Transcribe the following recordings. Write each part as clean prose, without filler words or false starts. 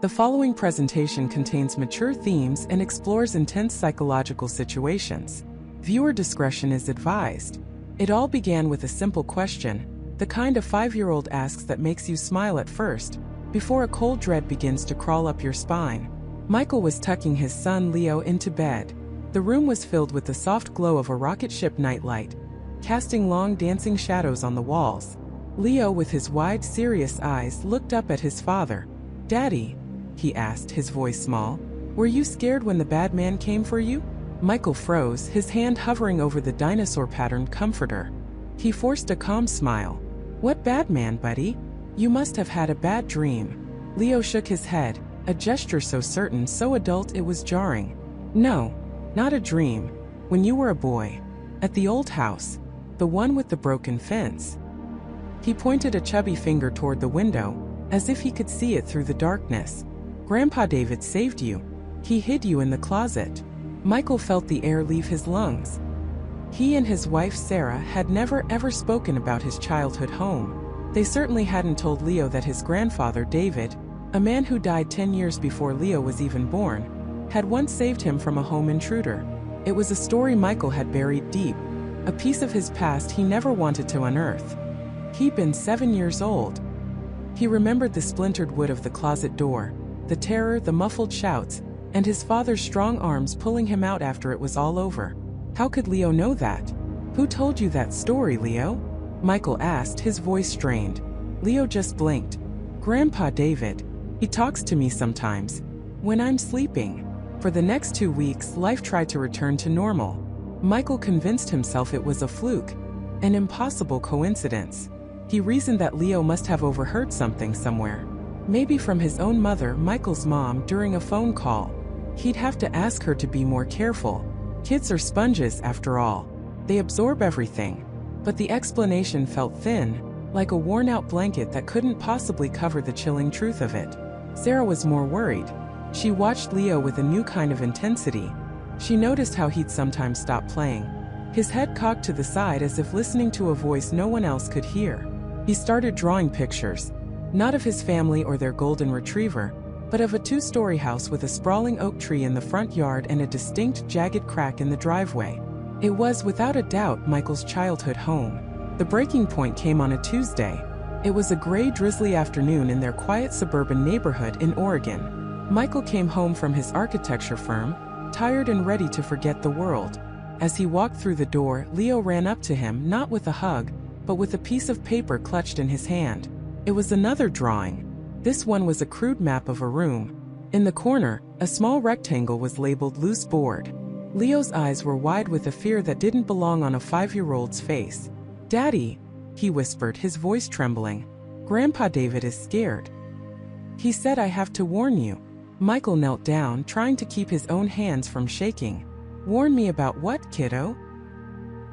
The following presentation contains mature themes and explores intense psychological situations. Viewer discretion is advised. It all began with a simple question, the kind a 5-year-old asks that makes you smile at first, before a cold dread begins to crawl up your spine. Michael was tucking his son Leo into bed. The room was filled with the soft glow of a rocket ship nightlight, casting long dancing shadows on the walls. Leo, with his wide, serious eyes, looked up at his father. "Daddy," he asked, his voice small, "were you scared when the bad man came for you?" Michael froze, his hand hovering over the dinosaur-patterned comforter. He forced a calm smile. "What bad man, buddy? You must have had a bad dream." Leo shook his head, a gesture so certain, so adult it was jarring. "No, not a dream. When you were a boy. At the old house. The one with the broken fence." He pointed a chubby finger toward the window, as if he could see it through the darkness. "Grandpa David saved you. He hid you in the closet." Michael felt the air leave his lungs. He and his wife Sarah had never ever spoken about his childhood home. They certainly hadn't told Leo that his grandfather David, a man who died 10 years before Leo was even born, had once saved him from a home intruder. It was a story Michael had buried deep, a piece of his past he never wanted to unearth. He'd been 7 years old. He remembered the splintered wood of the closet door, the terror, the muffled shouts, and his father's strong arms pulling him out after it was all over. How could Leo know that? "Who told you that story, Leo?" Michael asked, his voice strained. Leo just blinked. "Grandpa David. He talks to me sometimes. When I'm sleeping." For the next 2 weeks, life tried to return to normal. Michael convinced himself it was a fluke, an impossible coincidence. He reasoned that Leo must have overheard something somewhere. Maybe from his own mother, Michael's mom, during a phone call. He'd have to ask her to be more careful. Kids are sponges, after all. They absorb everything. But the explanation felt thin, like a worn-out blanket that couldn't possibly cover the chilling truth of it. Sarah was more worried. She watched Leo with a new kind of intensity. She noticed how he'd sometimes stop playing, his head cocked to the side as if listening to a voice no one else could hear. He started drawing pictures, not of his family or their golden retriever, but of a 2-story house with a sprawling oak tree in the front yard and a distinct jagged crack in the driveway. It was, without a doubt, Michael's childhood home. The breaking point came on a Tuesday. It was a gray, drizzly afternoon in their quiet suburban neighborhood in Oregon. Michael came home from his architecture firm, tired and ready to forget the world. As he walked through the door, Leo ran up to him, not with a hug, but with a piece of paper clutched in his hand. It was another drawing. This one was a crude map of a room. In the corner, a small rectangle was labeled "loose board." Leo's eyes were wide with a fear that didn't belong on a 5-year-old's face. "Daddy," he whispered, his voice trembling. "Grandpa David is scared. He said I have to warn you." Michael knelt down, trying to keep his own hands from shaking. "Warn me about what, kiddo?"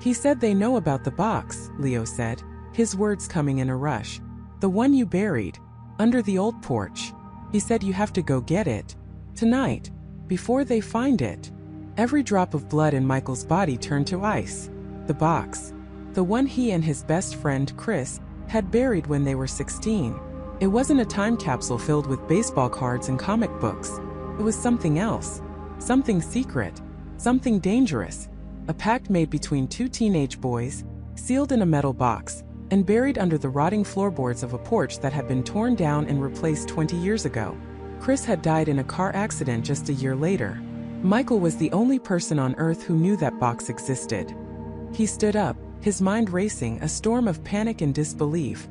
"He said they know about the box," Leo said, his words coming in a rush. "The one you buried, under the old porch. He said you have to go get it. Tonight. Before they find it." Every drop of blood in Michael's body turned to ice. The box. The one he and his best friend, Chris, had buried when they were 16. It wasn't a time capsule filled with baseball cards and comic books. It was something else. Something secret. Something dangerous. A pact made between 2 teenage boys, sealed in a metal box, and buried under the rotting floorboards of a porch that had been torn down and replaced 20 years ago. Chris had died in a car accident just a year later. Michael was the only person on Earth who knew that box existed. He stood up, his mind racing, a storm of panic and disbelief.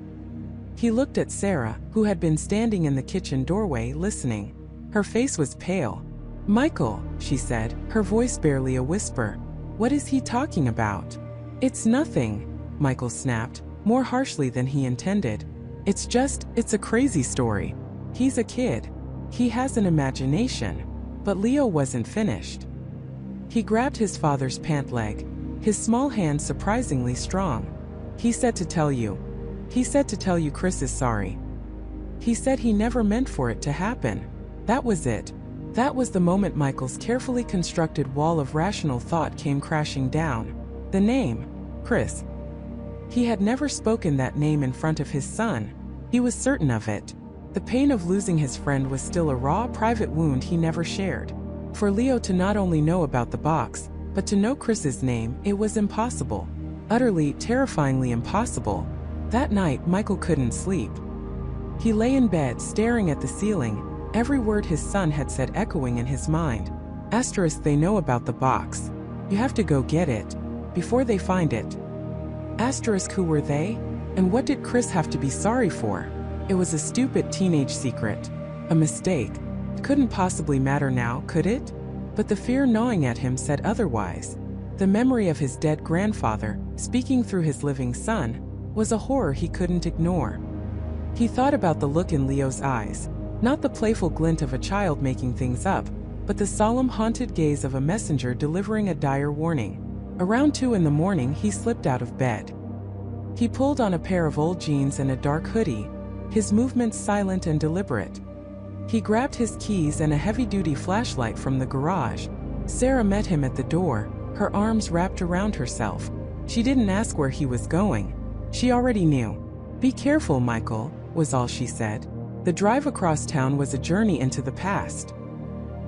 He looked at Sarah, who had been standing in the kitchen doorway, listening. Her face was pale. "Michael," she said, her voice barely a whisper. "What is he talking about?" "It's nothing," Michael snapped, more harshly than he intended. It's a crazy story. He's a kid. He has an imagination." But Leo wasn't finished. He grabbed his father's pant leg, his small hand surprisingly strong. He said to tell you Chris is sorry. He said he never meant for it to happen. That was it. That was the moment Michael's carefully constructed wall of rational thought came crashing down. The name, Chris. He had never spoken that name in front of his son. He was certain of it. The pain of losing his friend was still a raw, private wound he never shared. For Leo to not only know about the box, but to know Chris's name, it was impossible. Utterly, terrifyingly impossible. That night, Michael couldn't sleep. He lay in bed, staring at the ceiling, every word his son had said echoing in his mind. Asterisk, they know about the box. You have to go get it. Before they find it. Asterisk, who were they? And what did Chris have to be sorry for? It was a stupid teenage secret. A mistake. It couldn't possibly matter now, could it? But the fear gnawing at him said otherwise. The memory of his dead grandfather, speaking through his living son, was a horror he couldn't ignore. He thought about the look in Leo's eyes, not the playful glint of a child making things up, but the solemn, haunted gaze of a messenger delivering a dire warning. Around 2 in the morning, he slipped out of bed. He pulled on a pair of old jeans and a dark hoodie, his movements silent and deliberate. He grabbed his keys and a heavy-duty flashlight from the garage. Sarah met him at the door, her arms wrapped around herself. She didn't ask where he was going. She already knew. "Be careful, Michael," was all she said. The drive across town was a journey into the past.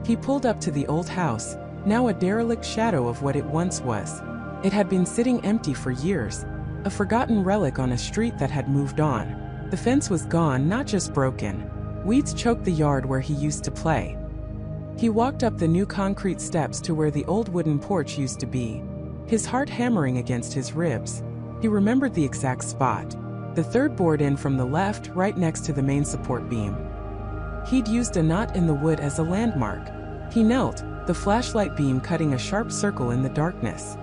He pulled up to the old house, now a derelict shadow of what it once was. It had been sitting empty for years, a forgotten relic on a street that had moved on. The fence was gone, not just broken. Weeds choked the yard where he used to play. He walked up the new concrete steps to where the old wooden porch used to be, his heart hammering against his ribs. He remembered the exact spot. The third board in from the left, right next to the main support beam. He'd used a knot in the wood as a landmark. He knelt, the flashlight beam cutting a sharp circle in the darkness.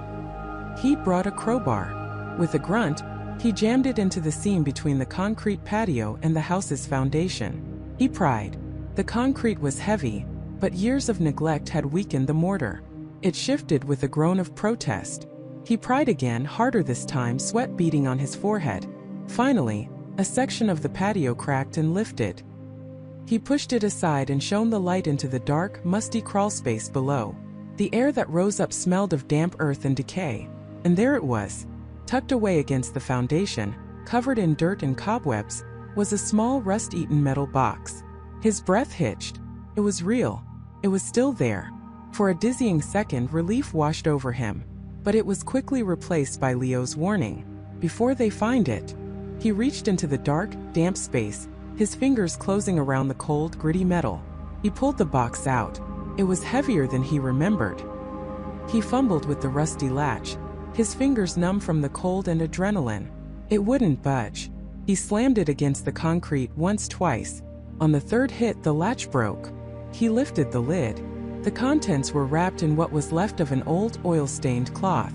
He'd brought a crowbar. With a grunt, he jammed it into the seam between the concrete patio and the house's foundation. He pried. The concrete was heavy, but years of neglect had weakened the mortar. It shifted with a groan of protest. He pried again, harder this time, sweat beading on his forehead. Finally, a section of the patio cracked and lifted. He pushed it aside and shone the light into the dark, musty crawlspace below. The air that rose up smelled of damp earth and decay. And there it was. Tucked away against the foundation, covered in dirt and cobwebs, was a small rust-eaten metal box. His breath hitched. It was real. It was still there. For a dizzying second, relief washed over him. But it was quickly replaced by Leo's warning. Before they find it. He reached into the dark, damp space, his fingers closing around the cold, gritty metal. He pulled the box out. It was heavier than he remembered. He fumbled with the rusty latch, his fingers numb from the cold and adrenaline. It wouldn't budge. He slammed it against the concrete once, twice. On the third hit, the latch broke. He lifted the lid. The contents were wrapped in what was left of an old, oil-stained cloth.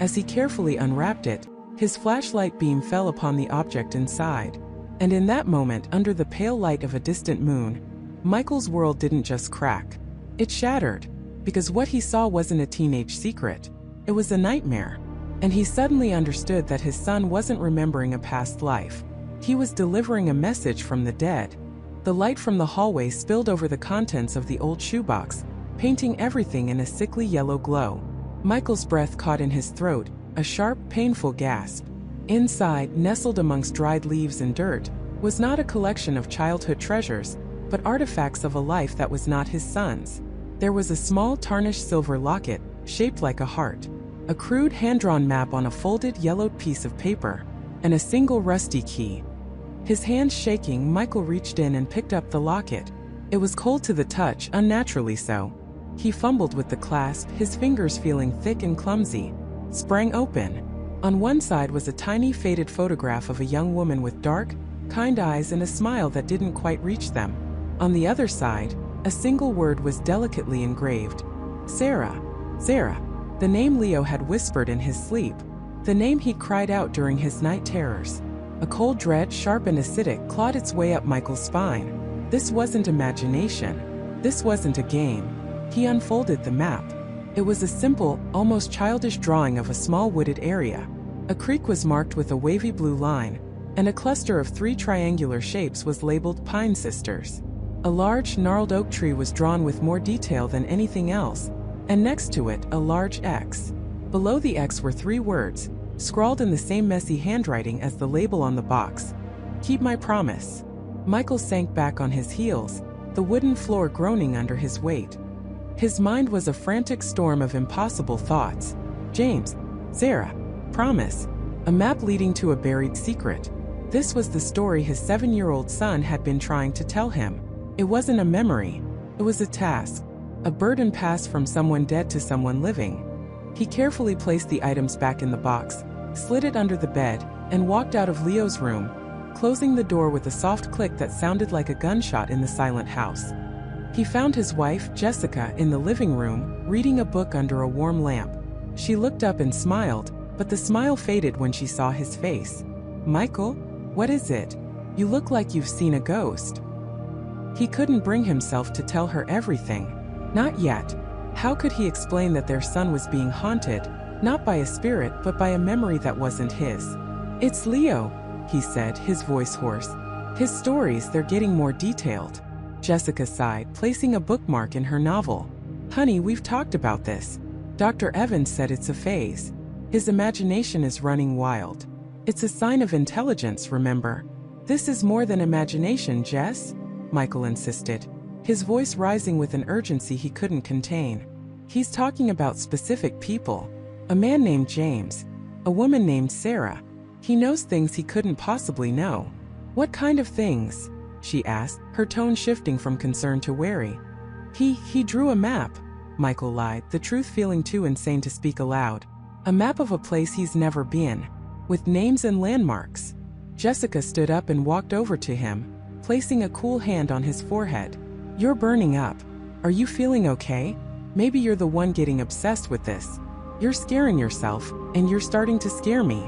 As he carefully unwrapped it, his flashlight beam fell upon the object inside. And in that moment, under the pale light of a distant moon, Michael's world didn't just crack. It shattered. Because what he saw wasn't a teenage secret. It was a nightmare. And he suddenly understood that his son wasn't remembering a past life. He was delivering a message from the dead. The light from the hallway spilled over the contents of the old shoebox, painting everything in a sickly yellow glow. Michael's breath caught in his throat, a sharp, painful gasp. Inside, nestled amongst dried leaves and dirt, was not a collection of childhood treasures, but artifacts of a life that was not his son's. There was a small tarnished silver locket, shaped like a heart, a crude hand-drawn map on a folded, yellowed piece of paper, and a single rusty key. His hands shaking, Michael reached in and picked up the locket. It was cold to the touch, unnaturally so. He fumbled with the clasp, his fingers feeling thick and clumsy. Sprang open. On one side was a tiny faded photograph of a young woman with dark, kind eyes and a smile that didn't quite reach them. On the other side, a single word was delicately engraved. Sarah. Sarah. The name Leo had whispered in his sleep. The name he'd cried out during his night terrors. A cold dread, sharp and acidic, clawed its way up Michael's spine. This wasn't imagination. This wasn't a game. He unfolded the map. It was a simple, almost childish drawing of a small wooded area. A creek was marked with a wavy blue line, and a cluster of 3 triangular shapes was labeled Pine Sisters. A large, gnarled oak tree was drawn with more detail than anything else, and next to it, a large X. Below the X were 3 words, scrawled in the same messy handwriting as the label on the box. Keep my promise. Michael sank back on his heels, the wooden floor groaning under his weight. His mind was a frantic storm of impossible thoughts. James, Sarah, promise, a map leading to a buried secret. This was the story his 7-year-old son had been trying to tell him. It wasn't a memory. It was a task, a burden passed from someone dead to someone living. He carefully placed the items back in the box, slid it under the bed, and walked out of Leo's room, closing the door with a soft click that sounded like a gunshot in the silent house. He found his wife, Jessica, in the living room, reading a book under a warm lamp. She looked up and smiled, but the smile faded when she saw his face. "Michael, what is it? You look like you've seen a ghost." He couldn't bring himself to tell her everything. Not yet. How could he explain that their son was being haunted, not by a spirit but by a memory that wasn't his? "It's Leo," he said, his voice hoarse. "His stories, they're getting more detailed." Jessica sighed, placing a bookmark in her novel. "Honey, we've talked about this. Dr. Evans said it's a phase. His imagination is running wild. It's a sign of intelligence, remember? This is more than imagination, Jess," Michael insisted, his voice rising with an urgency he couldn't contain. "He's talking about specific people. A man named James. A woman named Sarah. He knows things he couldn't possibly know." "What kind of things?" she asked, her tone shifting from concern to worry. He drew a map," Michael lied, the truth feeling too insane to speak aloud. "A map of a place he's never been, with names and landmarks." Jessica stood up and walked over to him, placing a cool hand on his forehead. "You're burning up. Are you feeling okay? Maybe you're the one getting obsessed with this. You're scaring yourself, and you're starting to scare me."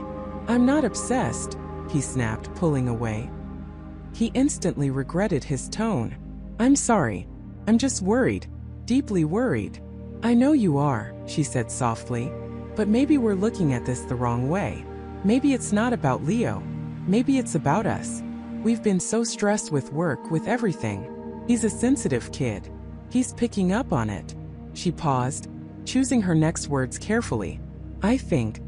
"I'm not obsessed," he snapped, pulling away. He instantly regretted his tone. "I'm sorry. I'm just worried. Deeply worried." "I know you are," she said softly. "But maybe we're looking at this the wrong way. Maybe it's not about Leo. Maybe it's about us. We've been so stressed with work, with everything. He's a sensitive kid. He's picking up on it." She paused, choosing her next words carefully. I think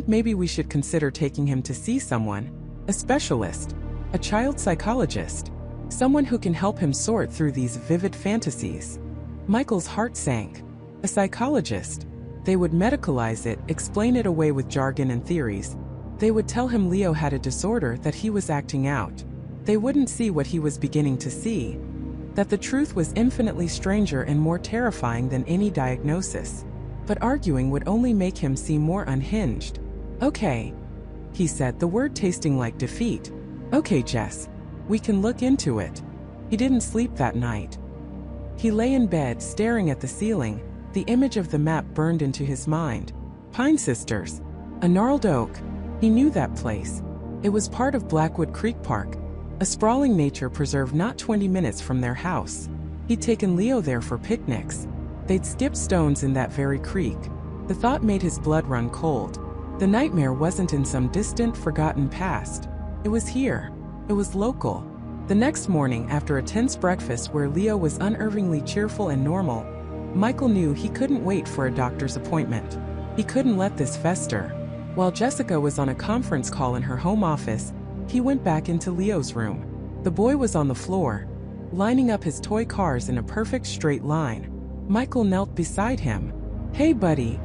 maybe we should consider taking him to see someone, a specialist, a child psychologist, someone who can help him sort through these vivid fantasies." Michael's heart sank. A psychologist. They would medicalize it, explain it away with jargon and theories. They would tell him Leo had a disorder, that he was acting out. They wouldn't see what he was beginning to see, that the truth was infinitely stranger and more terrifying than any diagnosis. But arguing would only make him seem more unhinged. "Okay," he said, the word tasting like defeat. "Okay, Jess. We can look into it." He didn't sleep that night. He lay in bed, staring at the ceiling. The image of the map burned into his mind. Pine Sisters. A gnarled oak. He knew that place. It was part of Blackwood Creek Park, a sprawling nature preserve not 20 minutes from their house. He'd taken Leo there for picnics. They'd skipped stones in that very creek. The thought made his blood run cold. The nightmare wasn't in some distant, forgotten past. It was here. It was local. The next morning, after a tense breakfast where Leo was unnervingly cheerful and normal, Michael knew he couldn't wait for a doctor's appointment. He couldn't let this fester. While Jessica was on a conference call in her home office, he went back into Leo's room. The boy was on the floor, lining up his toy cars in a perfect straight line. Michael knelt beside him. "Hey, buddy,"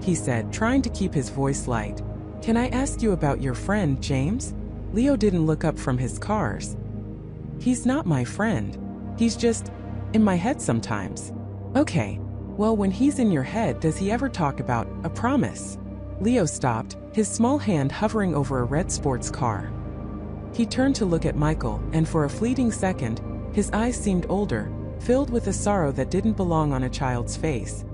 he said, trying to keep his voice light. "Can I ask you about your friend, James?" Leo didn't look up from his cars. "He's not my friend. He's just in my head sometimes." "Okay. Well, when he's in your head, does he ever talk about a promise?" Leo stopped, his small hand hovering over a red sports car. He turned to look at Michael, and for a fleeting second, his eyes seemed older, filled with a sorrow that didn't belong on a child's face.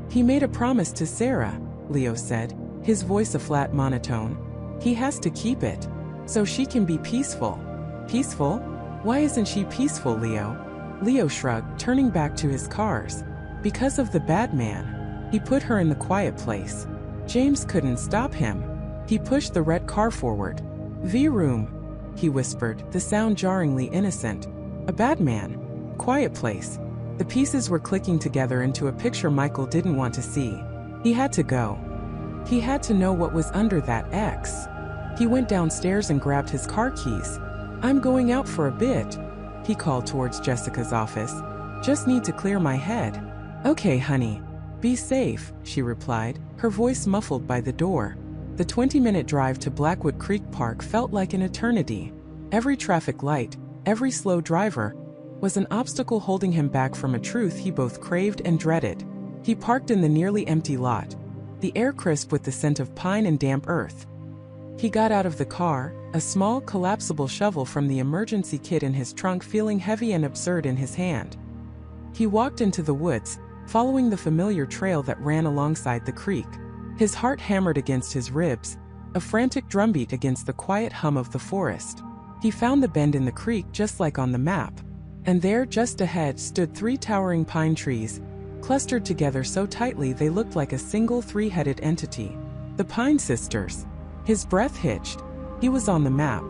"He made a promise to Sarah," Leo said, his voice a flat monotone. "He has to keep it, so she can be peaceful." "Peaceful? Why isn't she peaceful, Leo?" Leo shrugged, turning back to his cars. "Because of the bad man. He put her in the quiet place. James couldn't stop him. He pushed the red car forward. V-room," he whispered, the sound jarringly innocent. "A bad man. Quiet place." The pieces were clicking together into a picture Michael didn't want to see. He had to go. He had to know what was under that X. He went downstairs and grabbed his car keys. "I'm going out for a bit," he called towards Jessica's office. "Just need to clear my head." "Okay, honey. Be safe," she replied, her voice muffled by the door. The 20-minute drive to Blackwood Creek Park felt like an eternity. Every traffic light, every slow driver, was an obstacle holding him back from a truth he both craved and dreaded. He parked in the nearly empty lot, the air crisp with the scent of pine and damp earth. He got out of the car, a small, collapsible shovel from the emergency kit in his trunk feeling heavy and absurd in his hand. He walked into the woods, following the familiar trail that ran alongside the creek. His heart hammered against his ribs, a frantic drumbeat against the quiet hum of the forest. He found the bend in the creek just like on the map. And there, just ahead, stood 3 towering pine trees, clustered together so tightly they looked like a single 3-headed entity. The Pine Sisters. His breath hitched. He was on the map.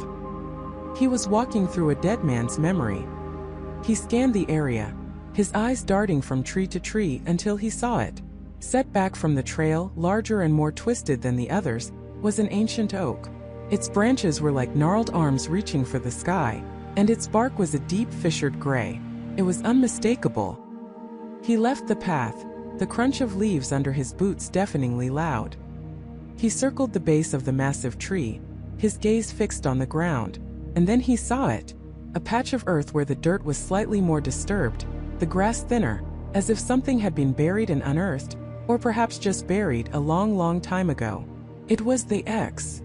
He was walking through a dead man's memory. He scanned the area, his eyes darting from tree to tree until he saw it. Set back from the trail, larger and more twisted than the others, was an ancient oak. Its branches were like gnarled arms reaching for the sky, and its bark was a deep fissured gray. It was unmistakable. He left the path, the crunch of leaves under his boots deafeningly loud. He circled the base of the massive tree, his gaze fixed on the ground, and then he saw it. A patch of earth where the dirt was slightly more disturbed, the grass thinner, as if something had been buried and unearthed, or perhaps just buried a long, long time ago. It was the X.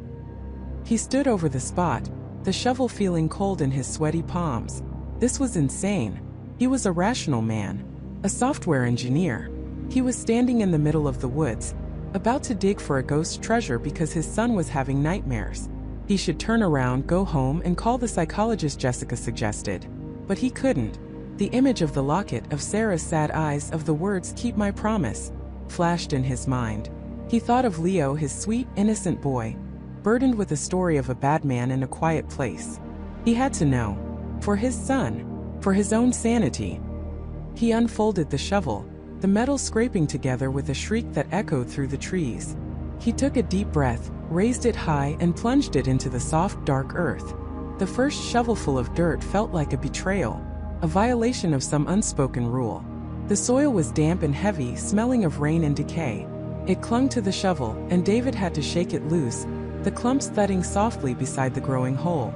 He stood over the spot, the shovel feeling cold in his sweaty palms. This was insane. He was a rational man, a software engineer. He was standing in the middle of the woods, about to dig for a ghost treasure because his son was having nightmares. He should turn around, go home, and call the psychologist, Jessica suggested. But he couldn't. The image of the locket, of Sarah's sad eyes, of the words, "Keep my promise," flashed in his mind. He thought of Leo, his sweet, innocent boy, burdened with the story of a bad man in a quiet place. He had to know. For his son. For his own sanity. He unfolded the shovel, the metal scraping together with a shriek that echoed through the trees. He took a deep breath, raised it high, and plunged it into the soft, dark earth. The first shovelful of dirt felt like a betrayal, a violation of some unspoken rule. The soil was damp and heavy, smelling of rain and decay. It clung to the shovel, and David had to shake it loose, the clumps thudding softly beside the growing hole.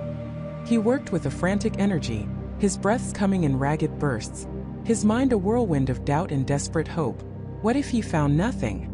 He worked with a frantic energy, his breaths coming in ragged bursts, his mind a whirlwind of doubt and desperate hope. What if he found nothing?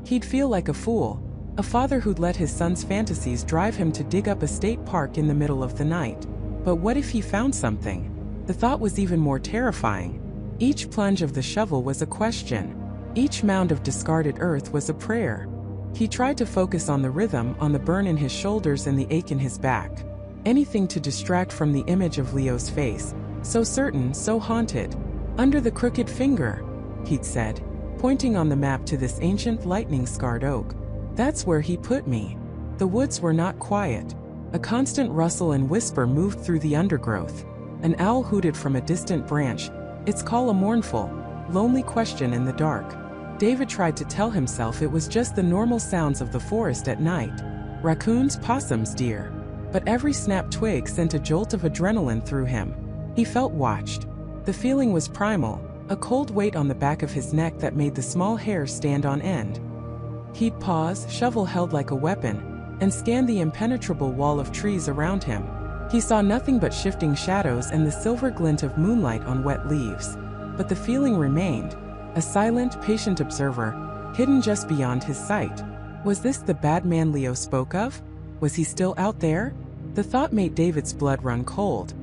He'd feel like a fool, a father who'd let his son's fantasies drive him to dig up a state park in the middle of the night. But what if he found something? The thought was even more terrifying. Each plunge of the shovel was a question. Each mound of discarded earth was a prayer. He tried to focus on the rhythm, on the burn in his shoulders and the ache in his back. Anything to distract from the image of Leo's face, so certain, so haunted. "Under the crooked finger," he'd said, pointing on the map to this ancient lightning-scarred oak. "That's where he put me." The woods were not quiet. A constant rustle and whisper moved through the undergrowth. An owl hooted from a distant branch, its call a mournful, lonely question in the dark. David tried to tell himself it was just the normal sounds of the forest at night. Raccoons, possums, deer. But every snapped twig sent a jolt of adrenaline through him. He felt watched. The feeling was primal, a cold weight on the back of his neck that made the small hairs stand on end. He'd pause, shovel held like a weapon, and scan the impenetrable wall of trees around him. He saw nothing but shifting shadows and the silver glint of moonlight on wet leaves. But the feeling remained, a silent, patient observer, hidden just beyond his sight. Was this the bad man Leo spoke of? Was he still out there? The thought made David's blood run cold.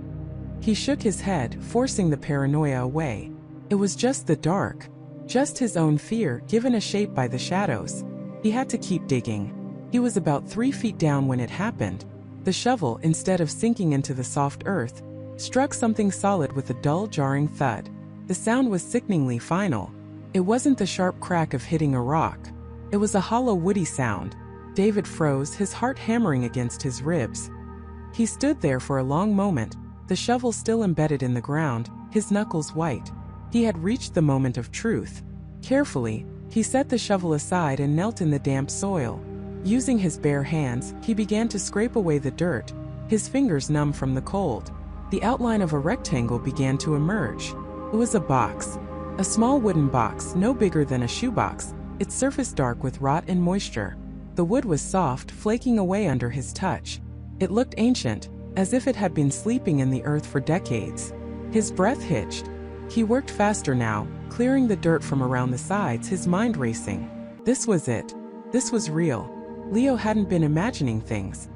He shook his head, forcing the paranoia away. It was just the dark. Just his own fear, given a shape by the shadows. He had to keep digging. He was about 3 feet down when it happened. The shovel, instead of sinking into the soft earth, struck something solid with a dull, jarring thud. The sound was sickeningly final. It wasn't the sharp crack of hitting a rock. It was a hollow, woody sound. David froze, his heart hammering against his ribs. He stood there for a long moment, the shovel still embedded in the ground, his knuckles white. He had reached the moment of truth. Carefully, he set the shovel aside and knelt in the damp soil. Using his bare hands, he began to scrape away the dirt, his fingers numb from the cold. The outline of a rectangle began to emerge. It was a box. A small wooden box, no bigger than a shoebox, its surface dark with rot and moisture. The wood was soft, flaking away under his touch. It looked ancient, as if it had been sleeping in the earth for decades. His breath hitched. He worked faster now, clearing the dirt from around the sides, his mind racing. This was it. This was real. Leo hadn't been imagining things.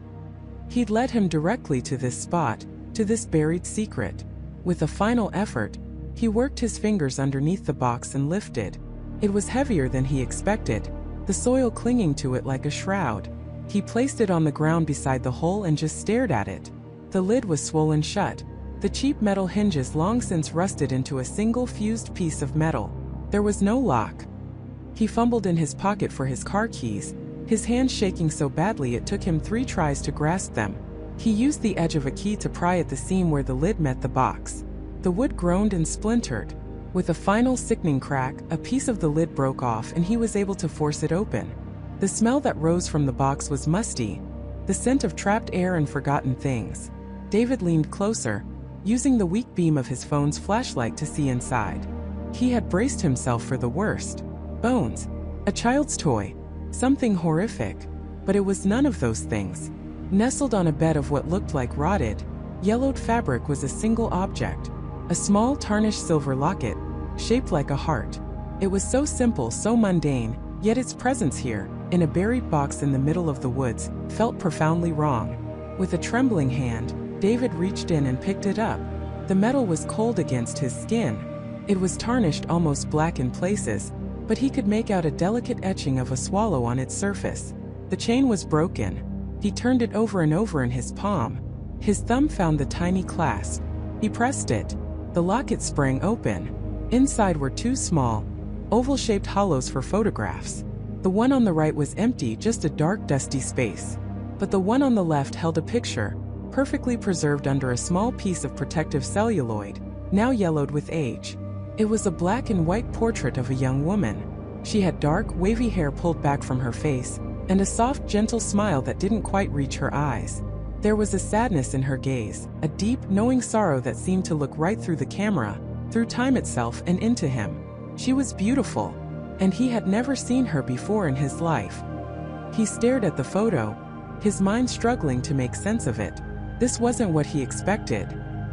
He'd led him directly to this spot, to this buried secret. With a final effort, he worked his fingers underneath the box and lifted. It was heavier than he expected, the soil clinging to it like a shroud. He placed it on the ground beside the hole and just stared at it. The lid was swollen shut, the cheap metal hinges long since rusted into a single fused piece of metal. There was no lock. He fumbled in his pocket for his car keys, his hands shaking so badly it took him 3 tries to grasp them. He used the edge of a key to pry at the seam where the lid met the box. The wood groaned and splintered. With a final sickening crack, a piece of the lid broke off and he was able to force it open. The smell that rose from the box was musty, the scent of trapped air and forgotten things. David leaned closer, using the weak beam of his phone's flashlight to see inside. He had braced himself for the worst. Bones. A child's toy. Something horrific. But it was none of those things. Nestled on a bed of what looked like rotted, yellowed fabric was a single object. A small tarnished silver locket, shaped like a heart. It was so simple, so mundane, yet its presence here, in a buried box in the middle of the woods, felt profoundly wrong. With a trembling hand, David reached in and picked it up. The metal was cold against his skin. It was tarnished, almost black in places, but he could make out a delicate etching of a swallow on its surface. The chain was broken. He turned it over and over in his palm. His thumb found the tiny clasp. He pressed it. The locket sprang open. Inside were 2 small, oval-shaped hollows for photographs. The one on the right was empty, just a dark, dusty space. But the one on the left held a picture, perfectly preserved under a small piece of protective celluloid, now yellowed with age. It was a black and white portrait of a young woman. She had dark, wavy hair pulled back from her face, and a soft, gentle smile that didn't quite reach her eyes. There was a sadness in her gaze, a deep, knowing sorrow that seemed to look right through the camera, through time itself and into him. She was beautiful, and he had never seen her before in his life. He stared at the photo, his mind struggling to make sense of it. This wasn't what he expected.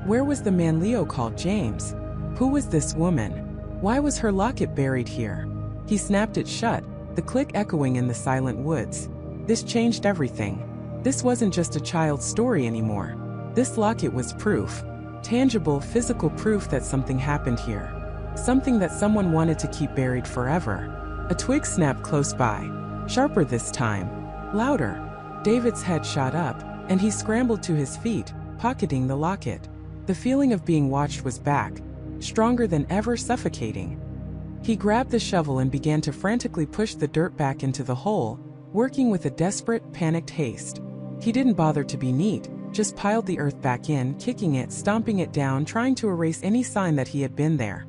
Where was the man Leo called James? Who was this woman? Why was her locket buried here? He snapped it shut, the click echoing in the silent woods. This changed everything. This wasn't just a child's story anymore. This locket was proof. Tangible, physical proof that something happened here. Something that someone wanted to keep buried forever. A twig snapped close by. Sharper this time. Louder. David's head shot up, and he scrambled to his feet, pocketing the locket. The feeling of being watched was back, stronger than ever, suffocating. He grabbed the shovel and began to frantically push the dirt back into the hole, working with a desperate, panicked haste. He didn't bother to be neat, just piled the earth back in, kicking it, stomping it down, trying to erase any sign that he had been there.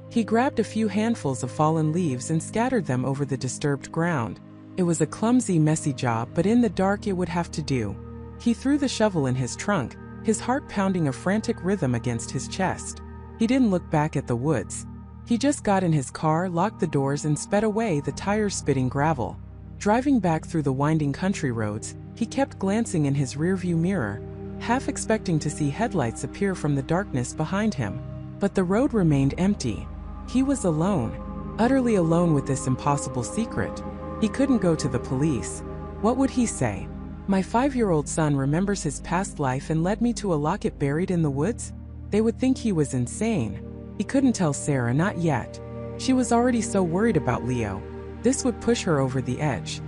He grabbed a few handfuls of fallen leaves and scattered them over the disturbed ground. It was a clumsy, messy job, but in the dark it would have to do. He threw the shovel in his trunk, his heart pounding a frantic rhythm against his chest. He didn't look back at the woods. He just got in his car, locked the doors, and sped away, the tires spitting gravel. Driving back through the winding country roads, he kept glancing in his rearview mirror, half expecting to see headlights appear from the darkness behind him. But the road remained empty. He was alone, utterly alone with this impossible secret. He couldn't go to the police. What would he say? My 5-year-old son remembers his past life and led me to a locket buried in the woods? They would think he was insane. He couldn't tell Sarah, not yet. She was already so worried about Leo. This would push her over the edge.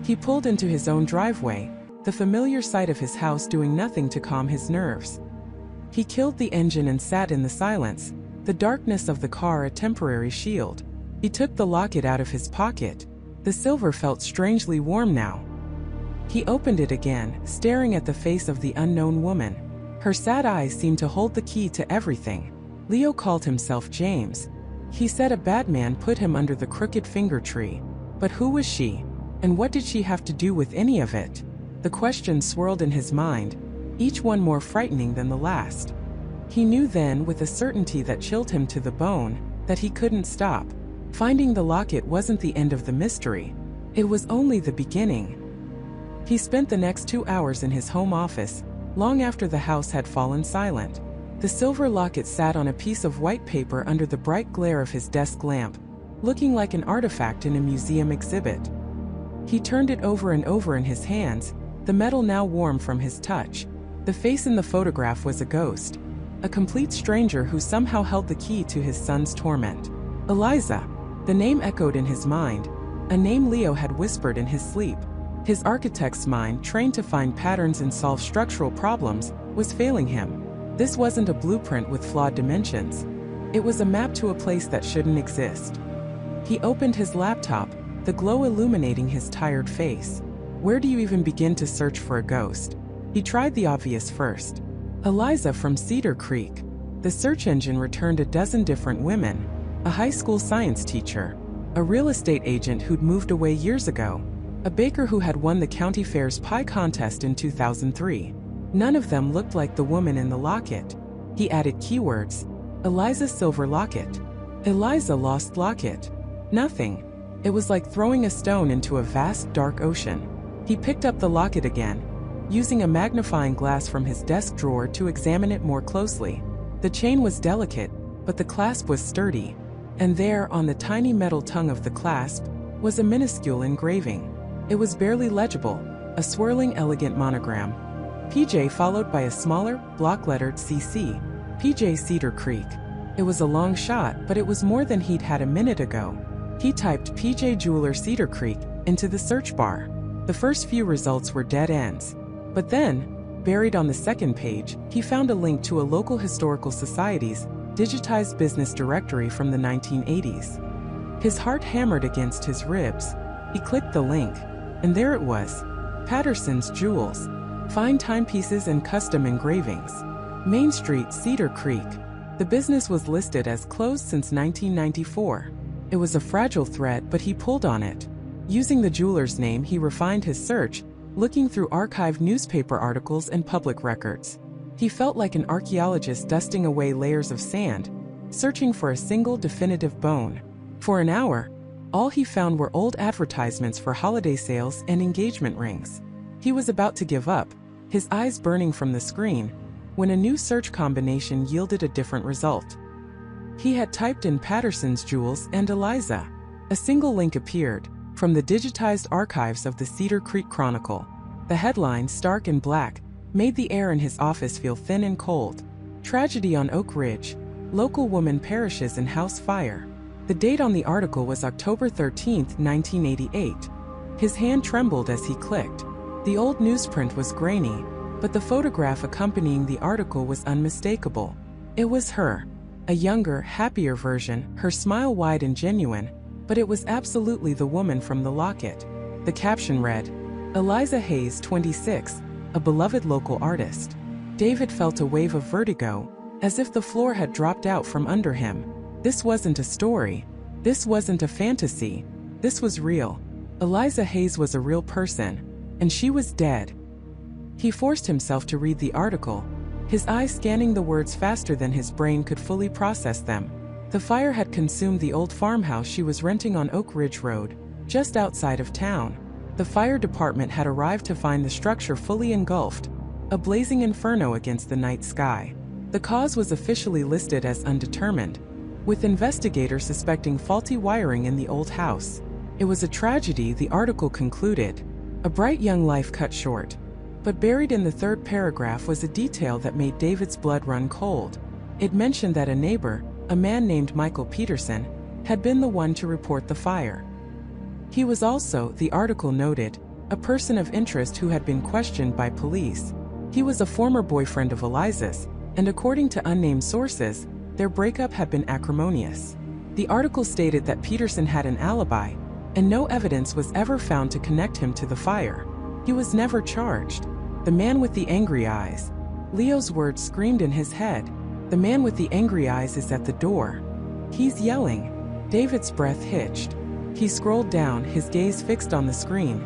He pulled into his own driveway, the familiar sight of his house doing nothing to calm his nerves. He killed the engine and sat in the silence, the darkness of the car a temporary shield. He took the locket out of his pocket. The silver felt strangely warm now. He opened it again, staring at the face of the unknown woman. Her sad eyes seemed to hold the key to everything. Leo called himself James. He said a bad man put him under the crooked finger tree. But who was she? And what did she have to do with any of it? The question swirled in his mind, each one more frightening than the last. He knew then, with a certainty that chilled him to the bone, that he couldn't stop. Finding the locket wasn't the end of the mystery. It was only the beginning. He spent the next 2 hours in his home office, long after the house had fallen silent. The silver locket sat on a piece of white paper under the bright glare of his desk lamp, looking like an artifact in a museum exhibit. He turned it over and over in his hands, the metal now warm from his touch. The face in the photograph was a ghost, a complete stranger who somehow held the key to his son's torment. Eliza. The name echoed in his mind, a name Leo had whispered in his sleep. His architect's mind, trained to find patterns and solve structural problems, was failing him. This wasn't a blueprint with flawed dimensions. It was a map to a place that shouldn't exist. He opened his laptop, the glow illuminating his tired face. Where do you even begin to search for a ghost? He tried the obvious first. Eliza from Cedar Creek. The search engine returned a dozen different women, a high school science teacher, a real estate agent who'd moved away years ago, a baker who had won the county fair's pie contest in 2003. None of them looked like the woman in the locket. He added keywords. Eliza's silver locket. Eliza lost locket. Nothing. It was like throwing a stone into a vast, dark ocean. He picked up the locket again, using a magnifying glass from his desk drawer to examine it more closely. The chain was delicate, but the clasp was sturdy. And there, on the tiny metal tongue of the clasp, was a minuscule engraving. It was barely legible, a swirling, elegant monogram. PJ followed by a smaller, block-lettered CC. PJ Cedar Creek. It was a long shot, but it was more than he'd had a minute ago. He typed PJ Jeweler Cedar Creek into the search bar. The first few results were dead ends. But then, buried on the second page, he found a link to a local historical society's digitized business directory from the 1980s. His heart hammered against his ribs. He clicked the link, and there it was. Patterson's Jewels. Fine timepieces and custom engravings. Main Street, Cedar Creek. The business was listed as closed since 1994. It was a fragile thread, but he pulled on it. Using the jeweler's name, he refined his search, looking through archived newspaper articles and public records. He felt like an archaeologist dusting away layers of sand, searching for a single definitive bone. For an hour, all he found were old advertisements for holiday sales and engagement rings. He was about to give up, his eyes burning from the screen, when a new search combination yielded a different result. He had typed in Patterson's Jewels and Eliza. A single link appeared, from the digitized archives of the Cedar Creek Chronicle. The headline, stark and black, made the air in his office feel thin and cold. Tragedy on Oak Ridge. Local woman perishes in house fire. The date on the article was October 13, 1988. His hand trembled as he clicked. The old newsprint was grainy, but the photograph accompanying the article was unmistakable. It was her. A younger, happier version, her smile wide and genuine, but it was absolutely the woman from the locket. The caption read, Eliza Hayes, 26, a beloved local artist. David felt a wave of vertigo, as if the floor had dropped out from under him. This wasn't a story. This wasn't a fantasy. This was real. Eliza Hayes was a real person, and she was dead. He forced himself to read the article, his eyes scanning the words faster than his brain could fully process them. The fire had consumed the old farmhouse she was renting on Oak Ridge Road, just outside of town. The fire department had arrived to find the structure fully engulfed, a blazing inferno against the night sky. The cause was officially listed as undetermined, with investigators suspecting faulty wiring in the old house. It was a tragedy, the article concluded. A bright young life cut short. But buried in the third paragraph was a detail that made David's blood run cold. It mentioned that a neighbor, a man named Michael Peterson, had been the one to report the fire. He was also, the article noted, a person of interest who had been questioned by police. He was a former boyfriend of Eliza's, and according to unnamed sources, their breakup had been acrimonious. The article stated that Peterson had an alibi, and no evidence was ever found to connect him to the fire. He was never charged. The man with the angry eyes. Leo's words screamed in his head. The man with the angry eyes is at the door. He's yelling. David's breath hitched. He scrolled down, his gaze fixed on the screen,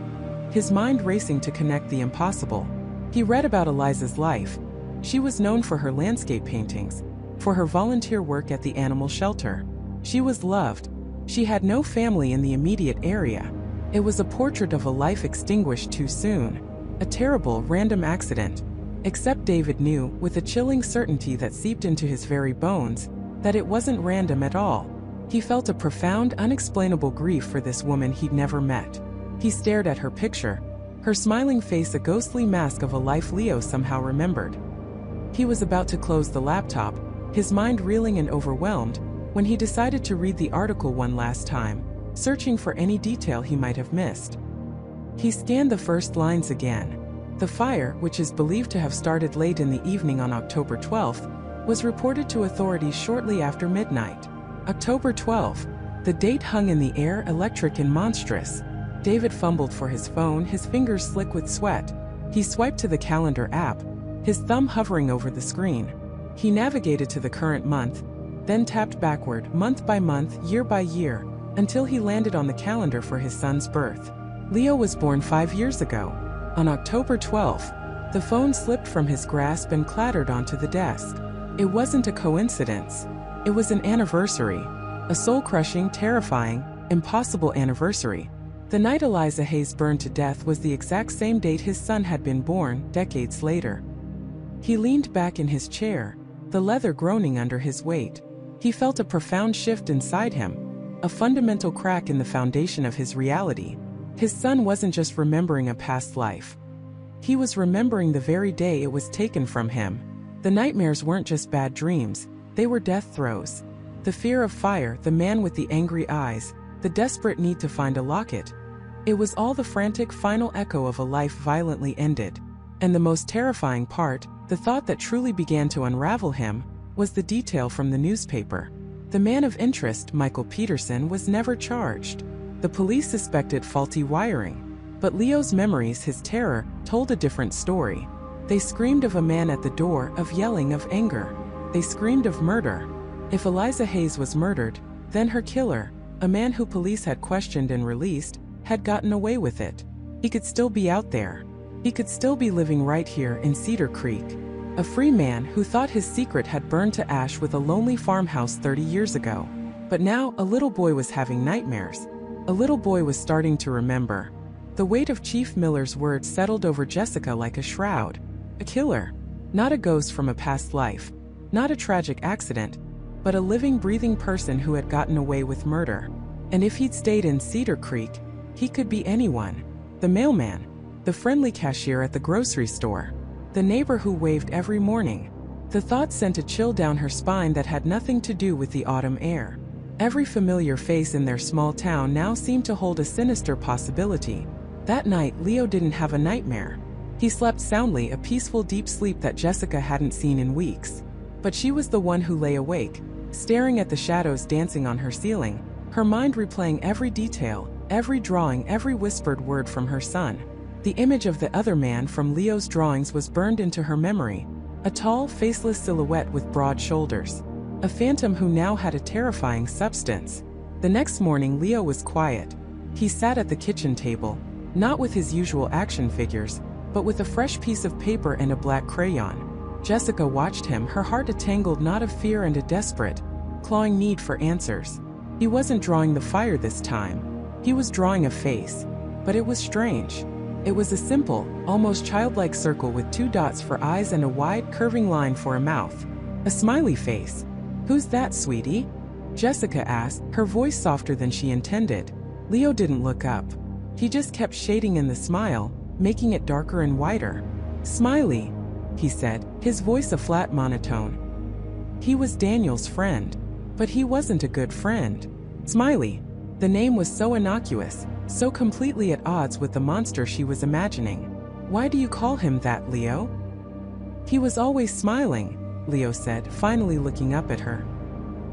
his mind racing to connect the impossible. He read about Eliza's life. She was known for her landscape paintings, for her volunteer work at the animal shelter. She was loved. She had no family in the immediate area. It was a portrait of a life extinguished too soon. A terrible, random accident. Except David knew, with a chilling certainty that seeped into his very bones, that it wasn't random at all. He felt a profound, unexplainable grief for this woman he'd never met. He stared at her picture, her smiling face a ghostly mask of a life Leo somehow remembered. He was about to close the laptop, his mind reeling and overwhelmed, when he decided to read the article one last time, searching for any detail he might have missed. He scanned the first lines again. The fire, which is believed to have started late in the evening on October 12th, was reported to authorities shortly after midnight. October 12th. The date hung in the air, electric and monstrous. David fumbled for his phone, his fingers slick with sweat. He swiped to the calendar app, his thumb hovering over the screen. He navigated to the current month, then tapped backward, month by month, year by year, until he landed on the calendar for his son's birth. Leo was born 5 years ago. On October 12th, the phone slipped from his grasp and clattered onto the desk. It wasn't a coincidence. It was an anniversary. A soul-crushing, terrifying, impossible anniversary. The night Eliza Hayes burned to death was the exact same date his son had been born, decades later. He leaned back in his chair, the leather groaning under his weight. He felt a profound shift inside him, a fundamental crack in the foundation of his reality. His son wasn't just remembering a past life. He was remembering the very day it was taken from him. The nightmares weren't just bad dreams, they were death throes. The fear of fire, the man with the angry eyes, the desperate need to find a locket. It was all the frantic final echo of a life violently ended. And the most terrifying part, the thought that truly began to unravel him, was the detail from the newspaper. The man of interest, Michael Peterson, was never charged. The police suspected faulty wiring. But Leo's memories, his terror, told a different story. They screamed of a man at the door, of yelling, of anger. They screamed of murder. If Eliza Hayes was murdered, then her killer, a man who police had questioned and released, had gotten away with it. He could still be out there. He could still be living right here in Cedar Creek. A free man who thought his secret had burned to ash with a lonely farmhouse 30 years ago. But now, a little boy was having nightmares. A little boy was starting to remember. The weight of Chief Miller's words settled over Jessica like a shroud. A killer. Not a ghost from a past life. Not a tragic accident. But a living, breathing person who had gotten away with murder. And if he'd stayed in Cedar Creek, he could be anyone. The mailman. The friendly cashier at the grocery store. The neighbor who waved every morning. The thought sent a chill down her spine that had nothing to do with the autumn air. Every familiar face in their small town now seemed to hold a sinister possibility. That night, Leo didn't have a nightmare. He slept soundly, a peaceful deep sleep that Jessica hadn't seen in weeks. But she was the one who lay awake, staring at the shadows dancing on her ceiling, her mind replaying every detail, every drawing, every whispered word from her son. The image of the other man from Leo's drawings was burned into her memory, a tall, faceless silhouette with broad shoulders. A phantom who now had a terrifying substance. The next morning, Leo was quiet. He sat at the kitchen table, not with his usual action figures, but with a fresh piece of paper and a black crayon. Jessica watched him, her heart a tangled knot of fear and a desperate, clawing need for answers. He wasn't drawing the fire this time. He was drawing a face. But it was strange. It was a simple, almost childlike circle with 2 dots for eyes and a wide, curving line for a mouth. A smiley face. "Who's that, sweetie?" Jessica asked, her voice softer than she intended. Leo didn't look up. He just kept shading in the smile, making it darker and wider. "Smiley," he said, his voice a flat monotone. He was Daniel's friend. But he wasn't a good friend. Smiley. The name was so innocuous, so completely at odds with the monster she was imagining. "Why do you call him that, Leo?" "He was always smiling," Leo said, finally looking up at her.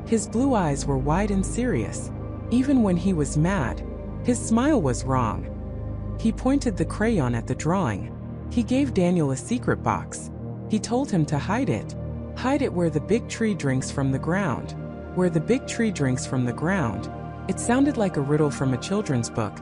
His blue eyes were wide and serious. Even when he was mad, his smile was wrong. He pointed the crayon at the drawing. He gave Daniel a secret box. He told him to hide it. Hide it where the big tree drinks from the ground. Where the big tree drinks from the ground. It sounded like a riddle from a children's book,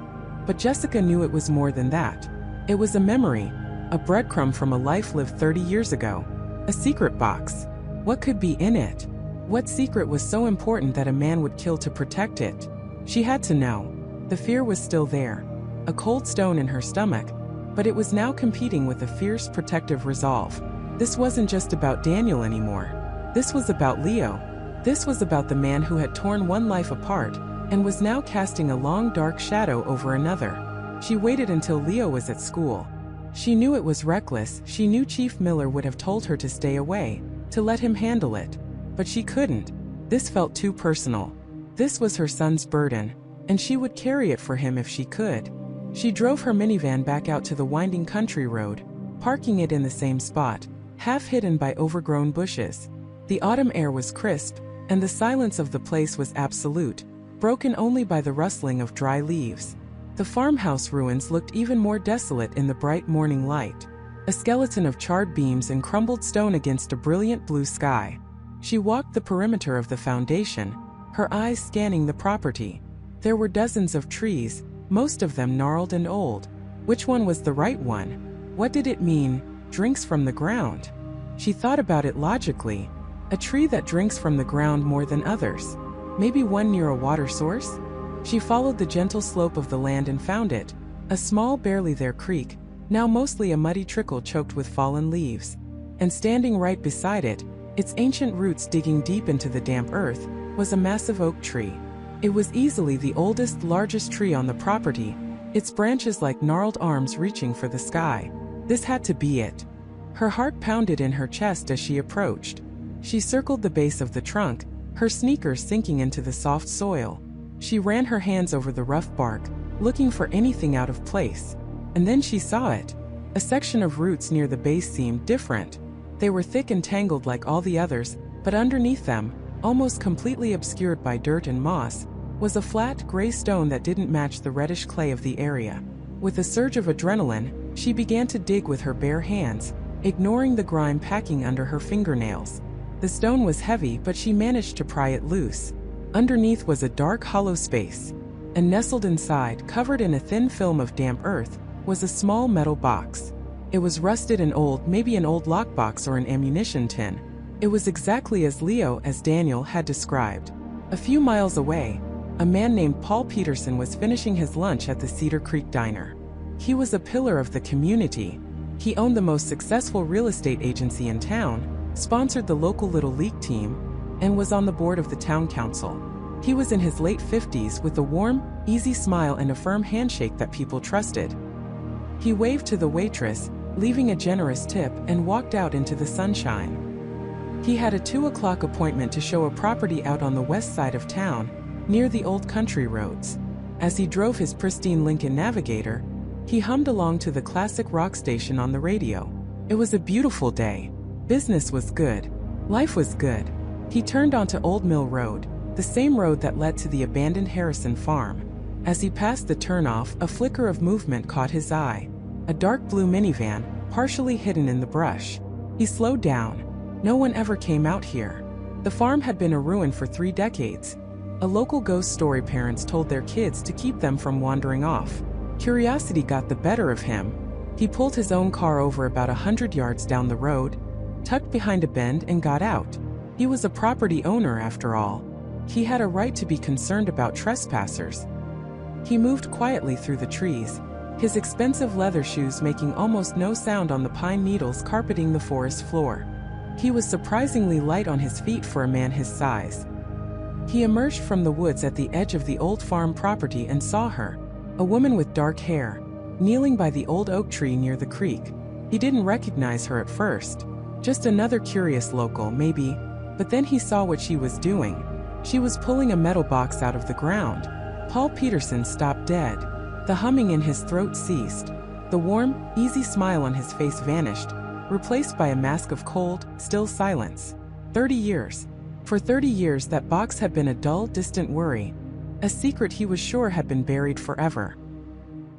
but Jessica knew it was more than that. It was a memory, A breadcrumb from a life lived 30 years ago. A secret box. What could be in it? What secret was so important that a man would kill to protect it? She had to know. The fear was still there. A cold stone in her stomach, but it was now competing with a fierce protective resolve. This wasn't just about Daniel anymore. This was about Leo. This was about the man who had torn one life apart and was now casting a long dark shadow over another. She waited until Leo was at school. She knew it was reckless. She knew Chief Miller would have told her to stay away, to let him handle it. But she couldn't. This felt too personal. This was her son's burden, and she would carry it for him if she could. She drove her minivan back out to the winding country road, parking it in the same spot, half hidden by overgrown bushes. The autumn air was crisp, and the silence of the place was absolute, broken only by the rustling of dry leaves. The farmhouse ruins looked even more desolate in the bright morning light, a skeleton of charred beams and crumbled stone against a brilliant blue sky. She walked the perimeter of the foundation, her eyes scanning the property. There were dozens of trees, most of them gnarled and old. Which one was the right one? What did it mean, drinks from the ground? She thought about it logically. A tree that drinks from the ground more than others. Maybe one near a water source? She followed the gentle slope of the land and found it, a small barely there creek, now mostly a muddy trickle choked with fallen leaves. And standing right beside it, its ancient roots digging deep into the damp earth, was a massive oak tree. It was easily the oldest, largest tree on the property, its branches like gnarled arms reaching for the sky. This had to be it. Her heart pounded in her chest as she approached. She circled the base of the trunk, her sneakers sinking into the soft soil. She ran her hands over the rough bark, looking for anything out of place. And then she saw it. A section of roots near the base seemed different. They were thick and tangled like all the others, but underneath them, almost completely obscured by dirt and moss, was a flat, gray stone that didn't match the reddish clay of the area. With a surge of adrenaline, she began to dig with her bare hands, ignoring the grime packing under her fingernails. The stone was heavy, but she managed to pry it loose. Underneath was a dark, hollow space, and nestled inside, covered in a thin film of damp earth, was a small metal box. It was rusted and old, maybe an old lockbox or an ammunition tin. It was exactly as Daniel had described. A few miles away, a man named Paul Peterson was finishing his lunch at the Cedar Creek Diner. He was a pillar of the community. He owned the most successful real estate agency in town, sponsored the local Little League team, and was on the board of the town council. He was in his late 50s with a warm, easy smile and a firm handshake that people trusted. He waved to the waitress, leaving a generous tip, and walked out into the sunshine. He had a 2 o'clock appointment to show a property out on the west side of town, near the old country roads. As he drove his pristine Lincoln Navigator, he hummed along to the classic rock station on the radio. It was a beautiful day. Business was good. Life was good. He turned onto Old Mill Road, the same road that led to the abandoned Harrison farm. As he passed the turnoff, a flicker of movement caught his eye. A dark blue minivan, partially hidden in the brush. He slowed down. No one ever came out here. The farm had been a ruin for 3 decades. A local ghost story parents told their kids to keep them from wandering off. Curiosity got the better of him. He pulled his own car over about 100 yards down the road, tucked behind a bend, and got out. He was a property owner after all. He had a right to be concerned about trespassers. He moved quietly through the trees, his expensive leather shoes making almost no sound on the pine needles carpeting the forest floor. He was surprisingly light on his feet for a man his size. He emerged from the woods at the edge of the old farm property and saw her, a woman with dark hair, kneeling by the old oak tree near the creek. He didn't recognize her at first. Just another curious local, maybe. But then he saw what she was doing. She was pulling a metal box out of the ground. Paul Peterson stopped dead. The humming in his throat ceased. The warm, easy smile on his face vanished, replaced by a mask of cold, still silence. 30 years. For 30 years that box had been a dull, distant worry. A secret he was sure had been buried forever.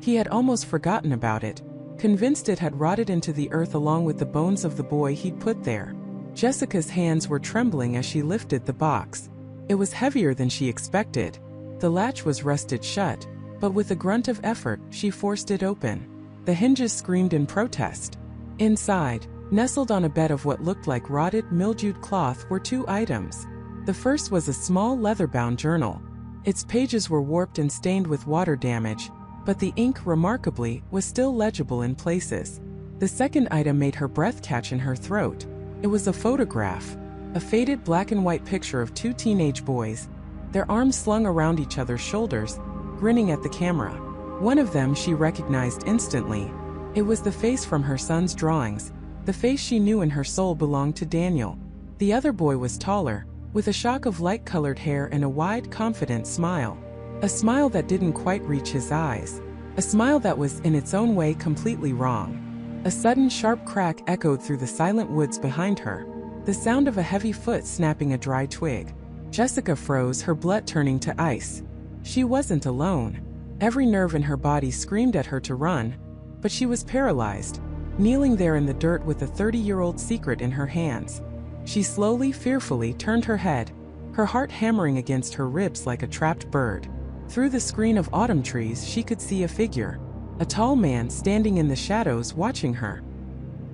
He had almost forgotten about it, convinced it had rotted into the earth along with the bones of the boy he'd put there. Jessica's hands were trembling as she lifted the box. It was heavier than she expected. The latch was rusted shut, but with a grunt of effort, she forced it open. The hinges screamed in protest. Inside, nestled on a bed of what looked like rotted, mildewed cloth, were two items. The first was a small leather-bound journal. Its pages were warped and stained with water damage, but the ink, remarkably, was still legible in places. The second item made her breath catch in her throat. It was a photograph, a faded black-and-white picture of two teenage boys, their arms slung around each other's shoulders, grinning at the camera. One of them she recognized instantly. It was the face from her son's drawings, the face she knew in her soul belonged to Daniel. The other boy was taller, with a shock of light-colored hair and a wide, confident smile. A smile that didn't quite reach his eyes. A smile that was, in its own way, completely wrong. A sudden sharp crack echoed through the silent woods behind her. The sound of a heavy foot snapping a dry twig. Jessica froze, her blood turning to ice. She wasn't alone. Every nerve in her body screamed at her to run, but she was paralyzed, kneeling there in the dirt with a 30-year-old secret in her hands. She slowly, fearfully turned her head, her heart hammering against her ribs like a trapped bird. Through the screen of autumn trees she could see a figure, a tall man standing in the shadows watching her.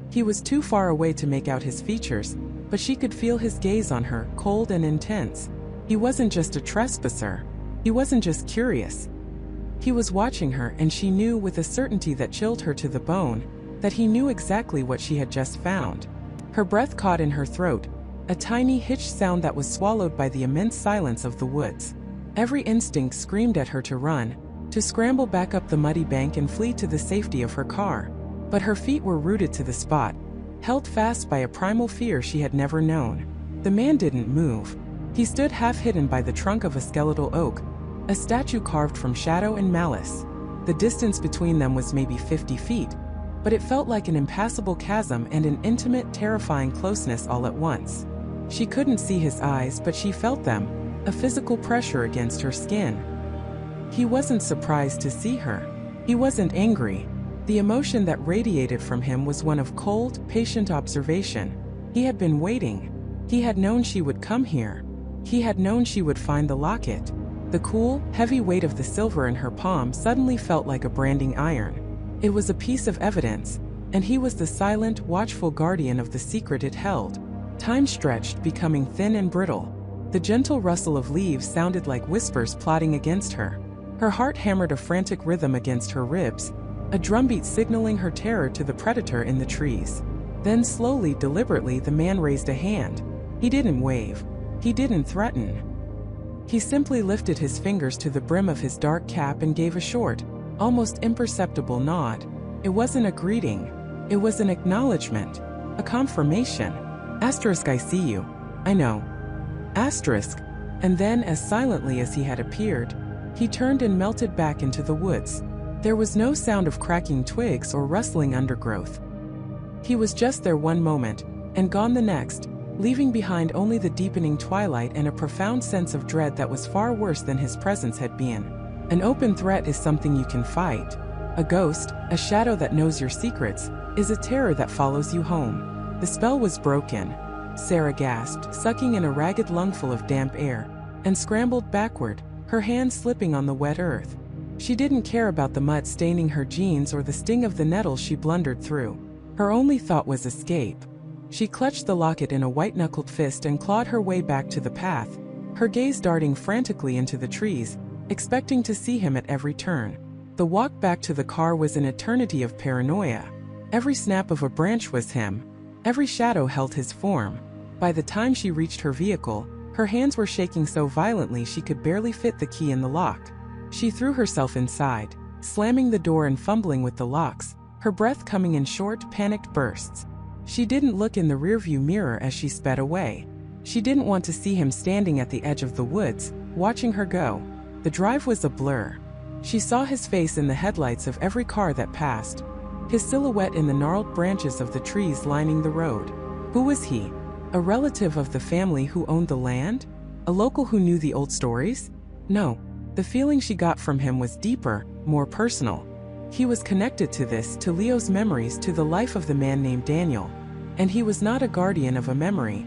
He was too far away to make out his features, but she could feel his gaze on her, cold and intense. He wasn't just a trespasser. He wasn't just curious. He was watching her, and she knew with a certainty that chilled her to the bone, that he knew exactly what she had just found. Her breath caught in her throat, a tiny hitch sound that was swallowed by the immense silence of the woods. Every instinct screamed at her to run, to scramble back up the muddy bank and flee to the safety of her car. But her feet were rooted to the spot, held fast by a primal fear she had never known. The man didn't move. He stood half hidden by the trunk of a skeletal oak, a statue carved from shadow and malice. The distance between them was maybe 50 feet, but it felt like an impassable chasm and an intimate, terrifying closeness all at once. She couldn't see his eyes, but she felt them, a physical pressure against her skin. He wasn't surprised to see her. He wasn't angry. The emotion that radiated from him was one of cold, patient observation. He had been waiting. He had known she would come here. He had known she would find the locket. The cool, heavy weight of the silver in her palm suddenly felt like a branding iron. It was a piece of evidence, and he was the silent, watchful guardian of the secret it held. Time stretched, becoming thin and brittle. The gentle rustle of leaves sounded like whispers plotting against her. Her heart hammered a frantic rhythm against her ribs, a drumbeat signaling her terror to the predator in the trees. Then slowly, deliberately, the man raised a hand. He didn't wave. He didn't threaten. He simply lifted his fingers to the brim of his dark cap and gave a short, almost imperceptible nod. It wasn't a greeting. It was an acknowledgement, a confirmation. Asterisk, I see you. I know. Asterisk. And then, as silently as he had appeared, he turned and melted back into the woods. There was no sound of cracking twigs or rustling undergrowth. He was just there one moment, and gone the next, leaving behind only the deepening twilight and a profound sense of dread that was far worse than his presence had been. An open threat is something you can fight. A ghost, a shadow that knows your secrets, is a terror that follows you home. The spell was broken. Sarah gasped, sucking in a ragged lungful of damp air, and scrambled backward, her hands slipping on the wet earth. She didn't care about the mud staining her jeans or the sting of the nettles she blundered through. Her only thought was escape. She clutched the locket in a white-knuckled fist and clawed her way back to the path, her gaze darting frantically into the trees, expecting to see him at every turn. The walk back to the car was an eternity of paranoia. Every snap of a branch was him. Every shadow held his form. By the time she reached her vehicle, her hands were shaking so violently she could barely fit the key in the lock. She threw herself inside, slamming the door and fumbling with the locks, her breath coming in short, panicked bursts. She didn't look in the rearview mirror as she sped away. She didn't want to see him standing at the edge of the woods, watching her go. The drive was a blur. She saw his face in the headlights of every car that passed, his silhouette in the gnarled branches of the trees lining the road. Who was he? A relative of the family who owned the land? A local who knew the old stories? No. The feeling she got from him was deeper, more personal. He was connected to this, to Leo's memories, to the life of the man named Daniel. And he was not a guardian of a memory.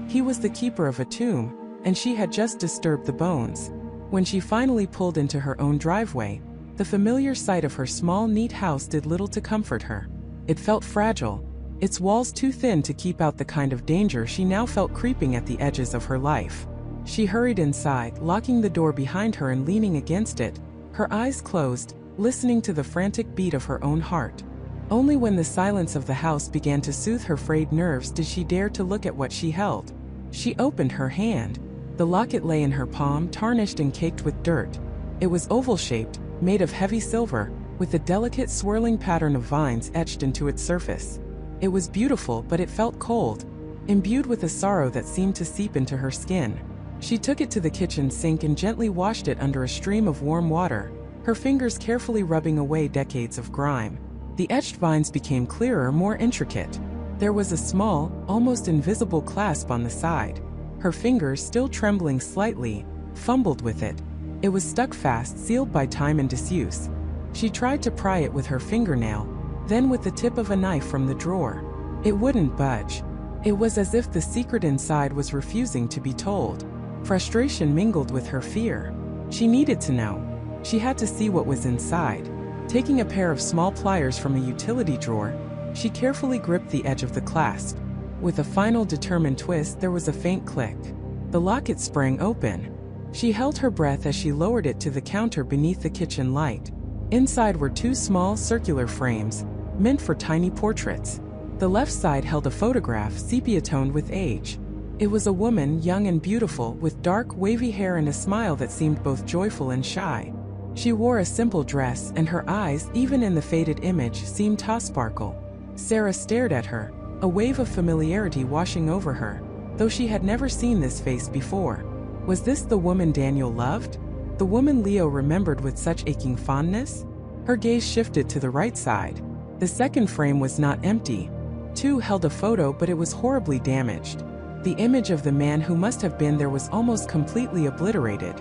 He was the keeper of a tomb, and she had just disturbed the bones. When she finally pulled into her own driveway, The familiar sight of her small, neat house did little to comfort her. It felt fragile, its walls too thin to keep out the kind of danger she now felt creeping at the edges of her life. She hurried inside, locking the door behind her and leaning against it, her eyes closed, listening to the frantic beat of her own heart. Only when the silence of the house began to soothe her frayed nerves did she dare to look at what she held. She opened her hand. The locket lay in her palm, tarnished and caked with dirt. It was oval-shaped, made of heavy silver, with a delicate swirling pattern of vines etched into its surface. It was beautiful, but it felt cold, imbued with a sorrow that seemed to seep into her skin. She took it to the kitchen sink and gently washed it under a stream of warm water, her fingers carefully rubbing away decades of grime. The etched vines became clearer, more intricate. There was a small, almost invisible clasp on the side. Her fingers, still trembling slightly, fumbled with it. It was stuck fast, sealed by time and disuse. She tried to pry it with her fingernail, then with the tip of a knife from the drawer. It wouldn't budge. It was as if the secret inside was refusing to be told. Frustration mingled with her fear. She needed to know. She had to see what was inside. Taking a pair of small pliers from a utility drawer, she carefully gripped the edge of the clasp. With a final determined twist, there was a faint click. The locket sprang open. She held her breath as she lowered it to the counter beneath the kitchen light. Inside were two small circular frames, meant for tiny portraits. The left side held a photograph, sepia-toned with age. It was a woman, young and beautiful, with dark, wavy hair and a smile that seemed both joyful and shy. She wore a simple dress, and her eyes, even in the faded image, seemed to sparkle. Sarah stared at her, a wave of familiarity washing over her, though she had never seen this face before. Was this the woman Daniel loved? The woman Leo remembered with such aching fondness? Her gaze shifted to the right side. The second frame was not empty. Two held a photo, but it was horribly damaged. The image of the man who must have been there was almost completely obliterated.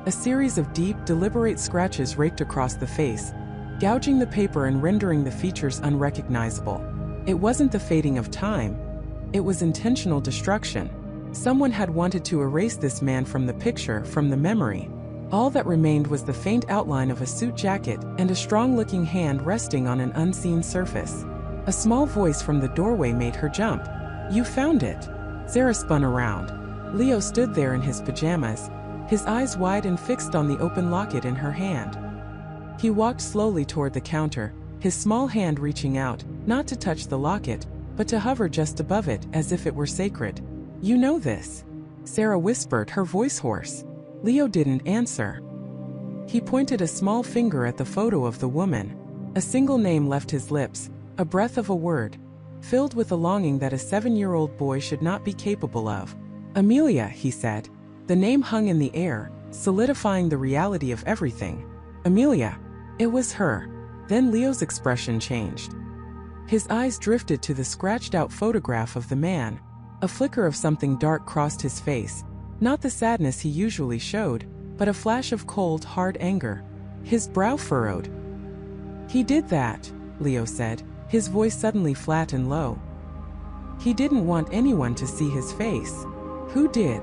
A series of deep, deliberate scratches raked across the face, gouging the paper and rendering the features unrecognizable. It wasn't the fading of time. It was intentional destruction. Someone had wanted to erase this man from the picture, from the memory. All that remained was the faint outline of a suit jacket and a strong-looking hand resting on an unseen surface. A small voice from the doorway made her jump. "You found it." Sarah spun around. Leo stood there in his pajamas, his eyes wide and fixed on the open locket in her hand. He walked slowly toward the counter, his small hand reaching out, not to touch the locket, but to hover just above it as if it were sacred. "You know this?" Sarah whispered, her voice hoarse. Leo didn't answer. He pointed a small finger at the photo of the woman. A single name left his lips, a breath of a word, filled with a longing that a 7-year-old boy should not be capable of. "Amelia," he said. The name hung in the air, solidifying the reality of everything. Amelia. It was her. Then Leo's expression changed. His eyes drifted to the scratched-out photograph of the man. A flicker of something dark crossed his face, not the sadness he usually showed, but a flash of cold, hard anger. His brow furrowed. "He did that," Leo said, his voice suddenly flat and low. "He didn't want anyone to see his face." "Who did?"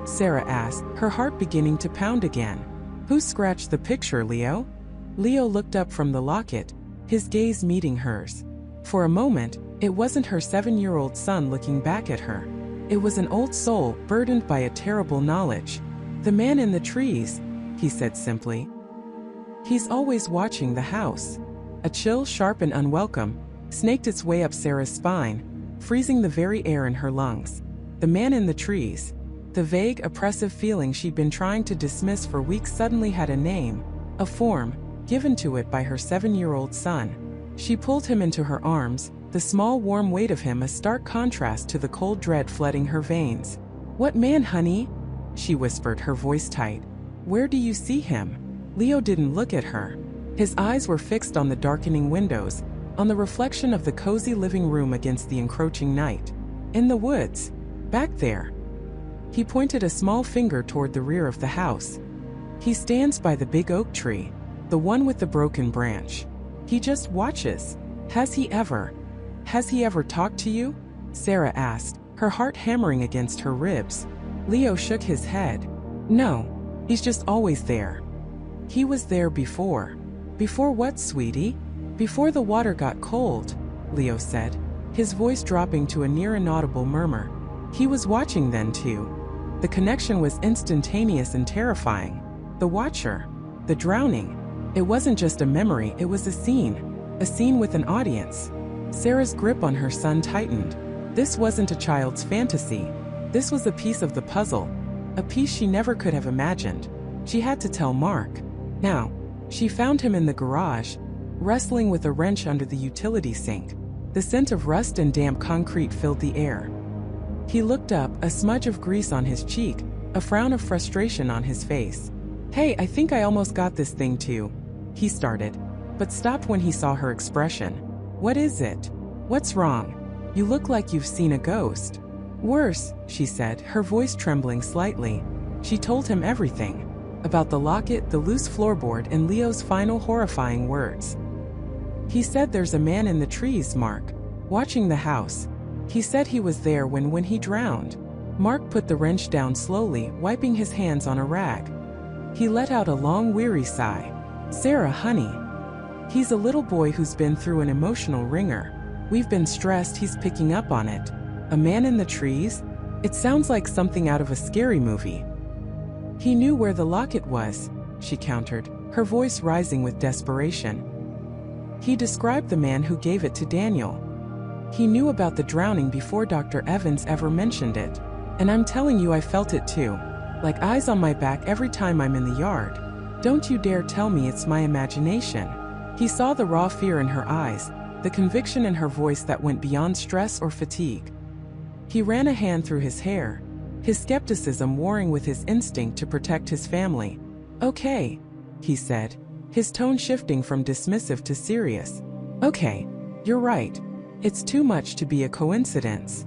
Sarah asked, her heart beginning to pound again. "Who scratched the picture, Leo?" Leo looked up from the locket, his gaze meeting hers. For a moment, it wasn't her 7-year-old son looking back at her. It was an old soul, burdened by a terrible knowledge. "The man in the trees," he said simply. "He's always watching the house." A chill, sharp and unwelcome, snaked its way up Sarah's spine, freezing the very air in her lungs. The man in the trees. The vague, oppressive feeling she'd been trying to dismiss for weeks suddenly had a name, a form, given to it by her 7-year-old son. She pulled him into her arms, the small warm weight of him a stark contrast to the cold dread flooding her veins. "What man, honey?" she whispered, her voice tight. "Where do you see him?" Leo didn't look at her. His eyes were fixed on the darkening windows, on the reflection of the cozy living room against the encroaching night. "In the woods. Back there." He pointed a small finger toward the rear of the house. "He stands by the big oak tree, the one with the broken branch. He just watches." Has he ever talked to you?" Sarah asked, her heart hammering against her ribs. Leo shook his head. "No, he's just always there. He was there before." Before what, sweetie? Before the water got cold, Leo said, his voice dropping to a near inaudible murmur. He was watching then too. The connection was instantaneous and terrifying. The watcher. The drowning. It wasn't just a memory, it was a scene with an audience. Sarah's grip on her son tightened. This wasn't a child's fantasy. This was a piece of the puzzle. A piece she never could have imagined. She had to tell Mark. Now, she found him in the garage, wrestling with a wrench under the utility sink. The scent of rust and damp concrete filled the air. He looked up, a smudge of grease on his cheek, a frown of frustration on his face. Hey, I think I almost got this thing too. He started, but stopped when he saw her expression. What is it? What's wrong? You look like you've seen a ghost. Worse, she said, her voice trembling slightly. She told him everything. About the locket, the loose floorboard, and Leo's final horrifying words. He said there's a man in the trees, Mark, watching the house. He said he was there when he drowned. Mark put the wrench down slowly, wiping his hands on a rag. He let out a long, weary sigh. Sarah, honey. He's a little boy who's been through an emotional ringer. We've been stressed, he's picking up on it. A man in the trees? It sounds like something out of a scary movie. He knew where the locket was, she countered, her voice rising with desperation. He described the man who gave it to Daniel. He knew about the drowning before Dr. Evans ever mentioned it. And I'm telling you, I felt it too. Like eyes on my back every time I'm in the yard. Don't you dare tell me it's my imagination. He saw the raw fear in her eyes, the conviction in her voice that went beyond stress or fatigue. He ran a hand through his hair, his skepticism warring with his instinct to protect his family. Okay, he said, his tone shifting from dismissive to serious. Okay, you're right. It's too much to be a coincidence.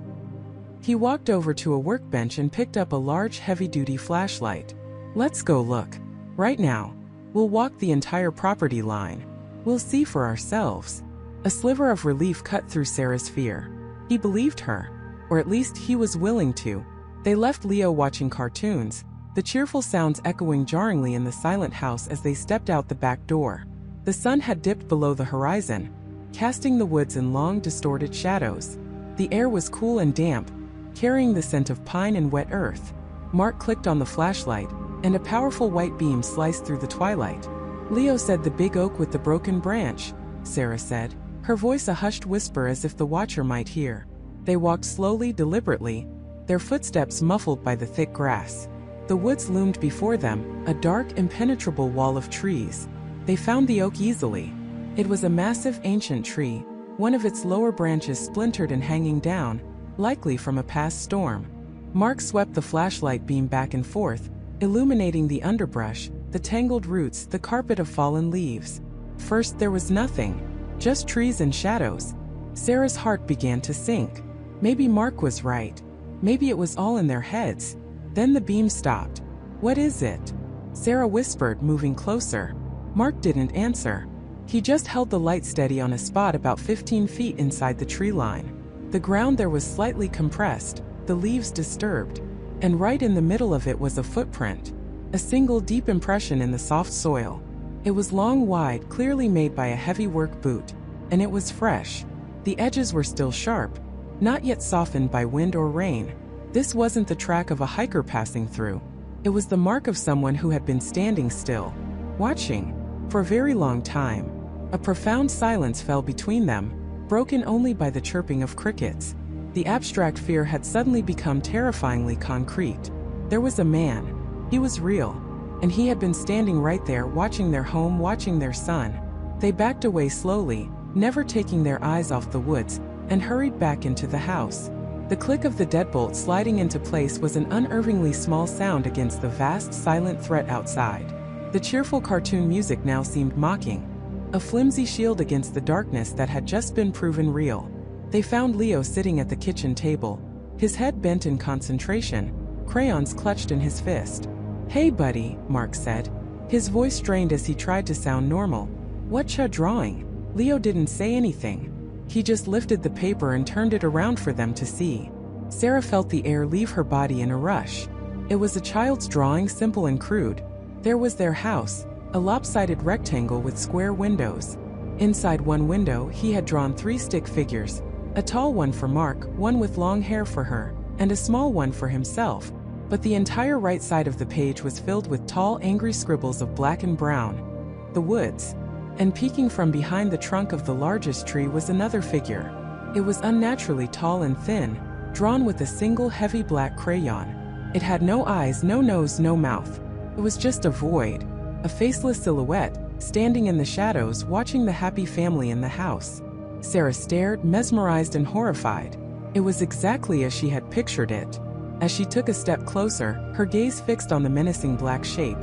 He walked over to a workbench and picked up a large heavy-duty flashlight. Let's go look. Right now. We'll walk the entire property line. We'll see for ourselves. A sliver of relief cut through Sarah's fear. He believed her. Or at least he was willing to. They left Leo watching cartoons, the cheerful sounds echoing jarringly in the silent house as they stepped out the back door. The sun had dipped below the horizon, casting the woods in long, distorted shadows. The air was cool and damp, carrying the scent of pine and wet earth. Mark clicked on the flashlight, and a powerful white beam sliced through the twilight. Leo said the big oak with the broken branch, Sarah said, her voice a hushed whisper as if the watcher might hear. They walked slowly, deliberately, their footsteps muffled by the thick grass. The woods loomed before them, a dark, impenetrable wall of trees. They found the oak easily. It was a massive, ancient tree, one of its lower branches splintered and hanging down, likely from a past storm. Mark swept the flashlight beam back and forth, illuminating the underbrush, the tangled roots, the carpet of fallen leaves. First there was nothing, just trees and shadows. Sarah's heart began to sink. Maybe Mark was right. Maybe it was all in their heads. Then the beam stopped. What is it? Sarah whispered, moving closer. Mark didn't answer. He just held the light steady on a spot about 15 feet inside the tree line. The ground there was slightly compressed, the leaves disturbed, and right in the middle of it was a footprint. A single deep impression in the soft soil. It was long, wide, clearly made by a heavy work boot, and it was fresh. The edges were still sharp, not yet softened by wind or rain. This wasn't the track of a hiker passing through. It was the mark of someone who had been standing still, watching, for a very long time. A profound silence fell between them, broken only by the chirping of crickets. The abstract fear had suddenly become terrifyingly concrete. There was a man. He was real. And he had been standing right there, watching their home, watching their son. They backed away slowly, never taking their eyes off the woods, and hurried back into the house. The click of the deadbolt sliding into place was an unervingly small sound against the vast, silent threat outside. The cheerful cartoon music now seemed mocking, a flimsy shield against the darkness that had just been proven real. They found Leo sitting at the kitchen table, his head bent in concentration, crayons clutched in his fist. Hey buddy, Mark said, his voice strained as he tried to sound normal. Whatcha drawing? Leo didn't say anything. He just lifted the paper and turned it around for them to see. Sarah felt the air leave her body in a rush. It was a child's drawing, simple and crude. There was their house, a lopsided rectangle with square windows. Inside one window, he had drawn 3 stick figures, a tall one for Mark, one with long hair for her, and a small one for himself. But the entire right side of the page was filled with tall, angry scribbles of black and brown. The woods. And peeking from behind the trunk of the largest tree was another figure. It was unnaturally tall and thin, drawn with a single heavy black crayon. It had no eyes, no nose, no mouth. It was just a void, a faceless silhouette, standing in the shadows watching the happy family in the house. Sarah stared, mesmerized and horrified. It was exactly as she had pictured it. As she took a step closer, her gaze fixed on the menacing black shape.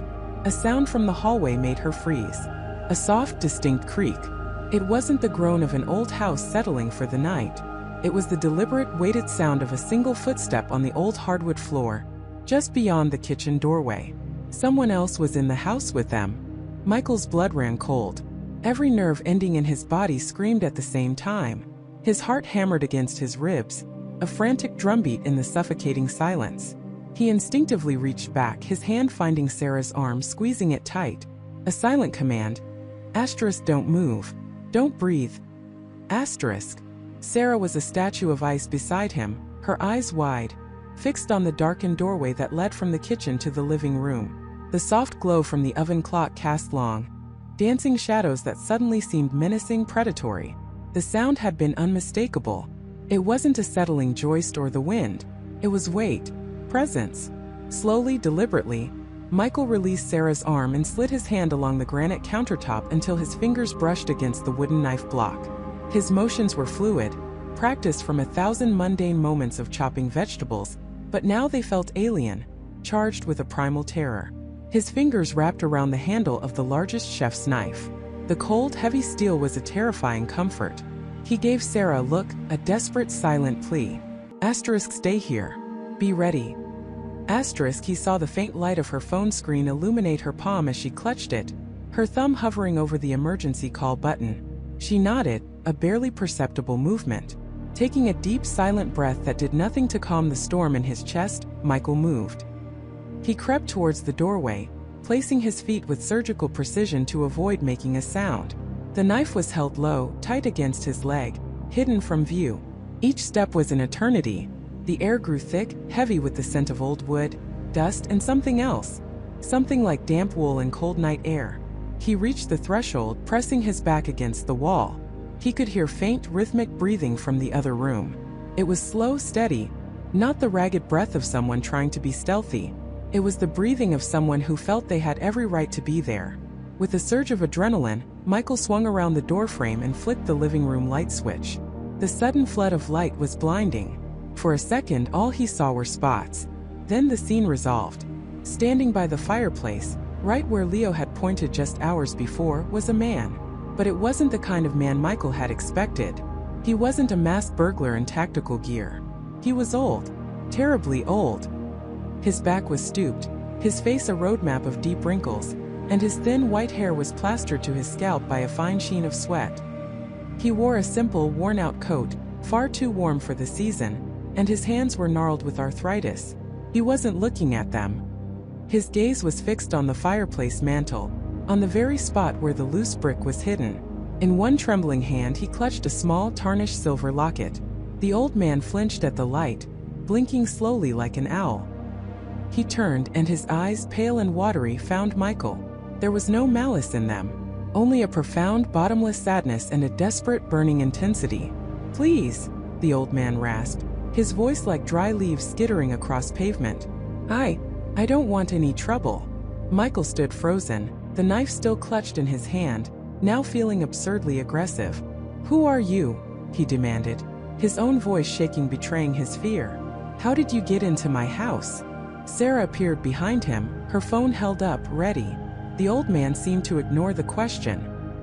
A sound from the hallway made her freeze. A soft, distinct creak. It wasn't the groan of an old house settling for the night. It was the deliberate, weighted sound of a single footstep on the old hardwood floor, just beyond the kitchen doorway. Someone else was in the house with them. Michael's blood ran cold. Every nerve ending in his body screamed at the same time. His heart hammered against his ribs, a frantic drumbeat in the suffocating silence. He instinctively reached back, his hand finding Sarah's arm, squeezing it tight. A silent command. Asterisk, don't move. Don't breathe. Asterisk. Sarah was a statue of ice beside him, her eyes wide, fixed on the darkened doorway that led from the kitchen to the living room. The soft glow from the oven clock cast long, dancing shadows that suddenly seemed menacing, predatory. The sound had been unmistakable. It wasn't a settling joist or the wind. It was weight, presence. Slowly, deliberately, Michael released Sarah's arm and slid his hand along the granite countertop until his fingers brushed against the wooden knife block. His motions were fluid, practiced from 1,000 mundane moments of chopping vegetables, but now they felt alien, charged with a primal terror. His fingers wrapped around the handle of the largest chef's knife. The cold, heavy steel was a terrifying comfort. He gave Sarah a look, a desperate, silent plea. Asterisk, stay here. Be ready. Asterisk, he saw the faint light of her phone screen illuminate her palm as she clutched it, her thumb hovering over the emergency call button. She nodded, a barely perceptible movement. Taking a deep, silent breath that did nothing to calm the storm in his chest, Michael moved. He crept towards the doorway, placing his feet with surgical precision to avoid making a sound. The knife was held low, tight against his leg, hidden from view. Each step was an eternity. The air grew thick, heavy with the scent of old wood, dust, and something else. Something like damp wool and cold night air. He reached the threshold, pressing his back against the wall. He could hear faint, rhythmic breathing from the other room. It was slow, steady, not the ragged breath of someone trying to be stealthy. It was the breathing of someone who felt they had every right to be there. With a surge of adrenaline, Michael swung around the doorframe and flicked the living room light switch. The sudden flood of light was blinding. For a second, all he saw were spots. Then the scene resolved. Standing by the fireplace, right where Leo had pointed just hours before, was a man. But it wasn't the kind of man Michael had expected. He wasn't a masked burglar in tactical gear. He was old. Terribly old. His back was stooped, his face a roadmap of deep wrinkles, and his thin white hair was plastered to his scalp by a fine sheen of sweat. He wore a simple, worn-out coat, far too warm for the season, and his hands were gnarled with arthritis. He wasn't looking at them. His gaze was fixed on the fireplace mantel, on the very spot where the loose brick was hidden. In one trembling hand he clutched a small, tarnished silver locket. The old man flinched at the light, blinking slowly like an owl. He turned, and his eyes, pale and watery, found Michael. There was no malice in them, only a profound, bottomless sadness and a desperate, burning intensity. "Please," the old man rasped, his voice like dry leaves skittering across pavement. I don't want any trouble." Michael stood frozen, the knife still clutched in his hand, now feeling absurdly aggressive. "Who are you?" he demanded, his own voice shaking, betraying his fear. "How did you get into my house?" Sarah appeared behind him, her phone held up, ready. The old man seemed to ignore the question.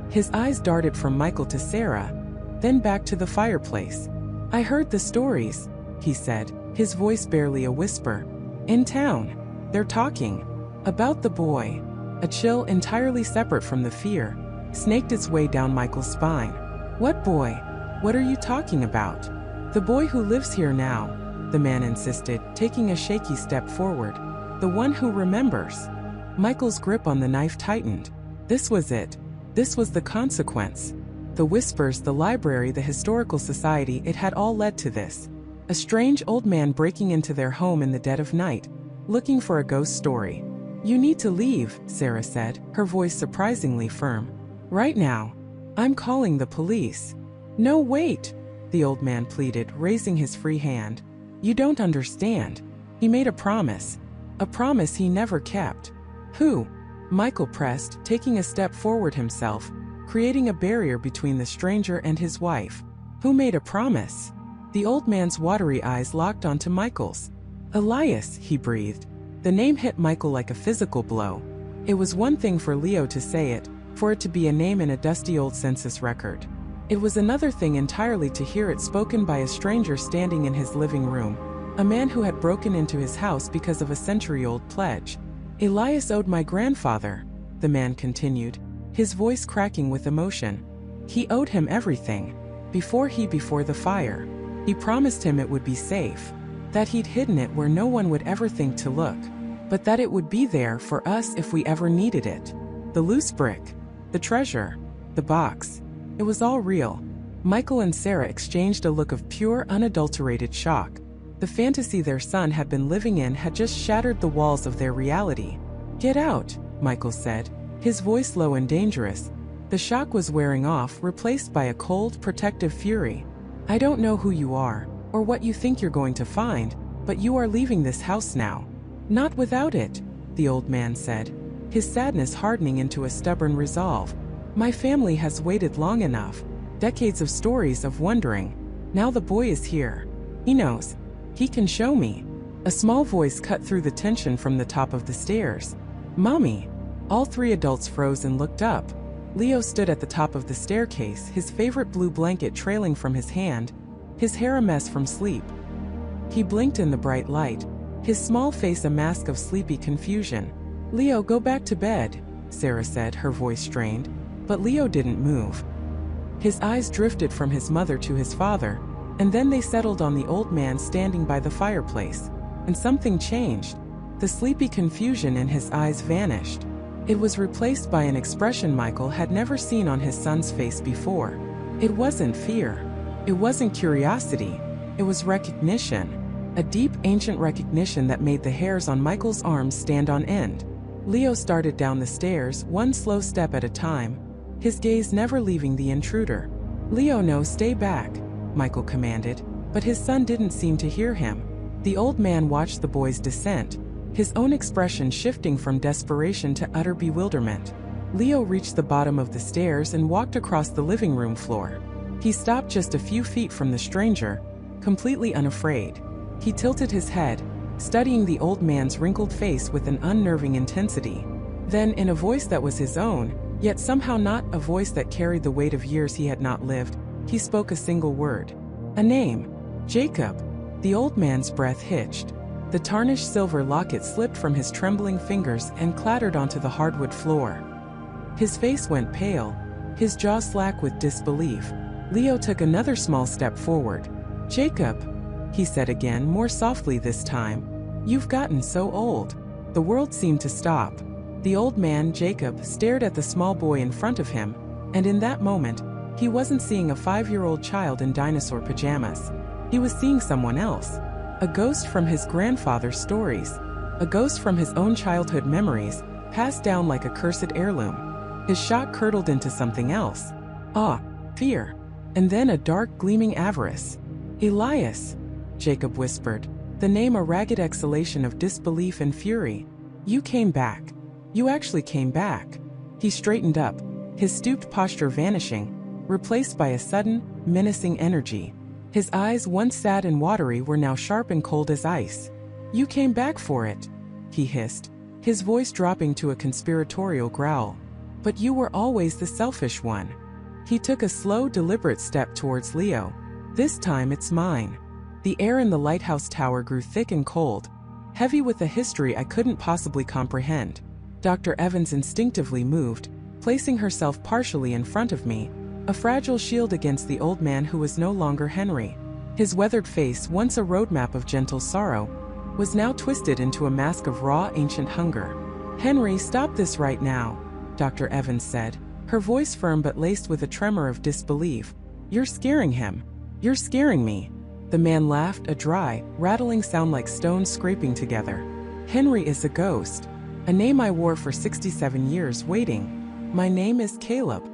His eyes darted from Michael to Sarah, then back to the fireplace. "I heard the stories," he said, his voice barely a whisper. "In town. They're talking about the boy." A chill entirely separate from the fear snaked its way down Michael's spine. "What boy? What are you talking about?" "The boy who lives here now," the man insisted, taking a shaky step forward. "The one who remembers." Michael's grip on the knife tightened. This was it. This was the consequence. The whispers, the library, the historical society, it had all led to this. A strange old man breaking into their home in the dead of night, looking for a ghost story. "You need to leave," Sarah said, her voice surprisingly firm. "Right now. I'm calling the police." "No, wait," the old man pleaded, raising his free hand. "You don't understand. He made a promise. A promise he never kept." "Who?" Michael pressed, taking a step forward himself, creating a barrier between the stranger and his wife. "Who made a promise?" The old man's watery eyes locked onto Michael's. "Elias," he breathed. The name hit Michael like a physical blow. It was one thing for Leo to say it, for it to be a name in a dusty old census record. It was another thing entirely to hear it spoken by a stranger standing in his living room, a man who had broken into his house because of a century-old pledge. "Elias owed my grandfather," the man continued, his voice cracking with emotion. "He owed him everything. Before the fire. He promised him it would be safe. That he'd hidden it where no one would ever think to look. But that it would be there for us if we ever needed it. The loose brick. The treasure. The box. It was all real." Michael and Sarah exchanged a look of pure, unadulterated shock. The fantasy their son had been living in had just shattered the walls of their reality. "Get out," Michael said, his voice low and dangerous. The shock was wearing off, replaced by a cold, protective fury. "I don't know who you are, or what you think you're going to find, but you are leaving this house now." "Not without it," the old man said, his sadness hardening into a stubborn resolve. "My family has waited long enough. Decades of stories of wondering. Now the boy is here. He knows. He can show me." A small voice cut through the tension from the top of the stairs. "Mommy." All three adults froze and looked up. Leo stood at the top of the staircase, his favorite blue blanket trailing from his hand, his hair a mess from sleep. He blinked in the bright light, his small face a mask of sleepy confusion. "Leo, go back to bed," Sarah said, her voice strained. But Leo didn't move. His eyes drifted from his mother to his father, and then they settled on the old man standing by the fireplace. And something changed. The sleepy confusion in his eyes vanished. It was replaced by an expression Michael had never seen on his son's face before. It wasn't fear. It wasn't curiosity. It was recognition. A deep, ancient recognition that made the hairs on Michael's arms stand on end. Leo started down the stairs, one slow step at a time, his gaze never leaving the intruder. "Leo, no, stay back," Michael commanded, but his son didn't seem to hear him. The old man watched the boy's descent, his own expression shifting from desperation to utter bewilderment. Leo reached the bottom of the stairs and walked across the living room floor. He stopped just a few feet from the stranger, completely unafraid. He tilted his head, studying the old man's wrinkled face with an unnerving intensity. Then, in a voice that was his own, yet somehow not a voice that carried the weight of years he had not lived, he spoke a single word. A name. "Jacob." The old man's breath hitched. The tarnished silver locket slipped from his trembling fingers and clattered onto the hardwood floor. His face went pale, his jaw slack with disbelief. Leo took another small step forward. "Jacob," he said again, more softly this time. "You've gotten so old." The world seemed to stop. The old man, Jacob, stared at the small boy in front of him, and in that moment, he wasn't seeing a 5-year-old child in dinosaur pajamas. He was seeing someone else. A ghost from his grandfather's stories. A ghost from his own childhood memories, passed down like a cursed heirloom. His shock curdled into something else. Awe, fear, and then a dark, gleaming avarice. "Elias," Jacob whispered, the name a ragged exhalation of disbelief and fury. "You came back. You actually came back." He straightened up, his stooped posture vanishing, replaced by a sudden, menacing energy. His eyes, once sad and watery, were now sharp and cold as ice. "You came back for it," he hissed, his voice dropping to a conspiratorial growl. "But you were always the selfish one." He took a slow, deliberate step towards Leo. "This time it's mine." The air in the lighthouse tower grew thick and cold, heavy with a history I couldn't possibly comprehend. Dr. Evans instinctively moved, placing herself partially in front of me, a fragile shield against the old man who was no longer Henry. His weathered face, once a roadmap of gentle sorrow, was now twisted into a mask of raw, ancient hunger. "Henry, stop this right now," Dr. Evans said, her voice firm but laced with a tremor of disbelief. You're scaring him. You're scaring me. The man laughed, a dry, rattling sound like stones scraping together. Henry is a ghost. A name I wore for 67 years waiting. My name is Caleb.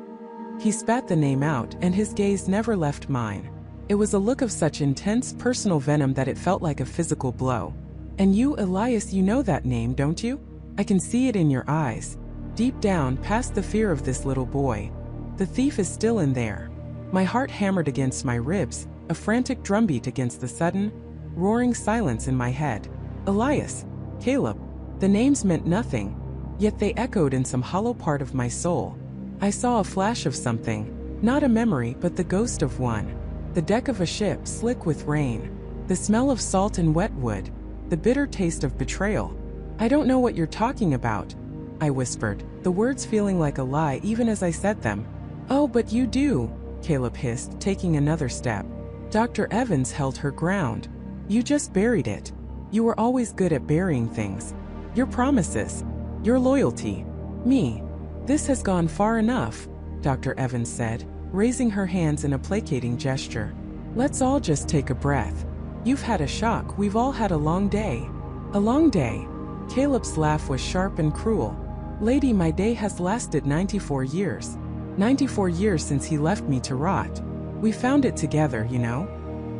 He spat the name out, and his gaze never left mine. It was a look of such intense personal venom that it felt like a physical blow. And you, Elias, you know that name, don't you? I can see it in your eyes. Deep down, past the fear of this little boy. The thief is still in there. My heart hammered against my ribs, a frantic drumbeat against the sudden, roaring silence in my head. Elias, Caleb. The names meant nothing, yet they echoed in some hollow part of my soul. I saw a flash of something, not a memory but the ghost of one. The deck of a ship slick with rain. The smell of salt and wet wood. The bitter taste of betrayal. I don't know what you're talking about, I whispered, the words feeling like a lie even as I said them. Oh, but you do, Caleb hissed, taking another step. Dr. Evans held her ground. You just buried it. You were always good at burying things. Your promises. Your loyalty. Me. This has gone far enough, Dr. Evans said, raising her hands in a placating gesture. Let's all just take a breath. You've had a shock, we've all had a long day. A long day. Caleb's laugh was sharp and cruel. Lady, my day has lasted 94 years. 94 years since he left me to rot. We found it together, you know.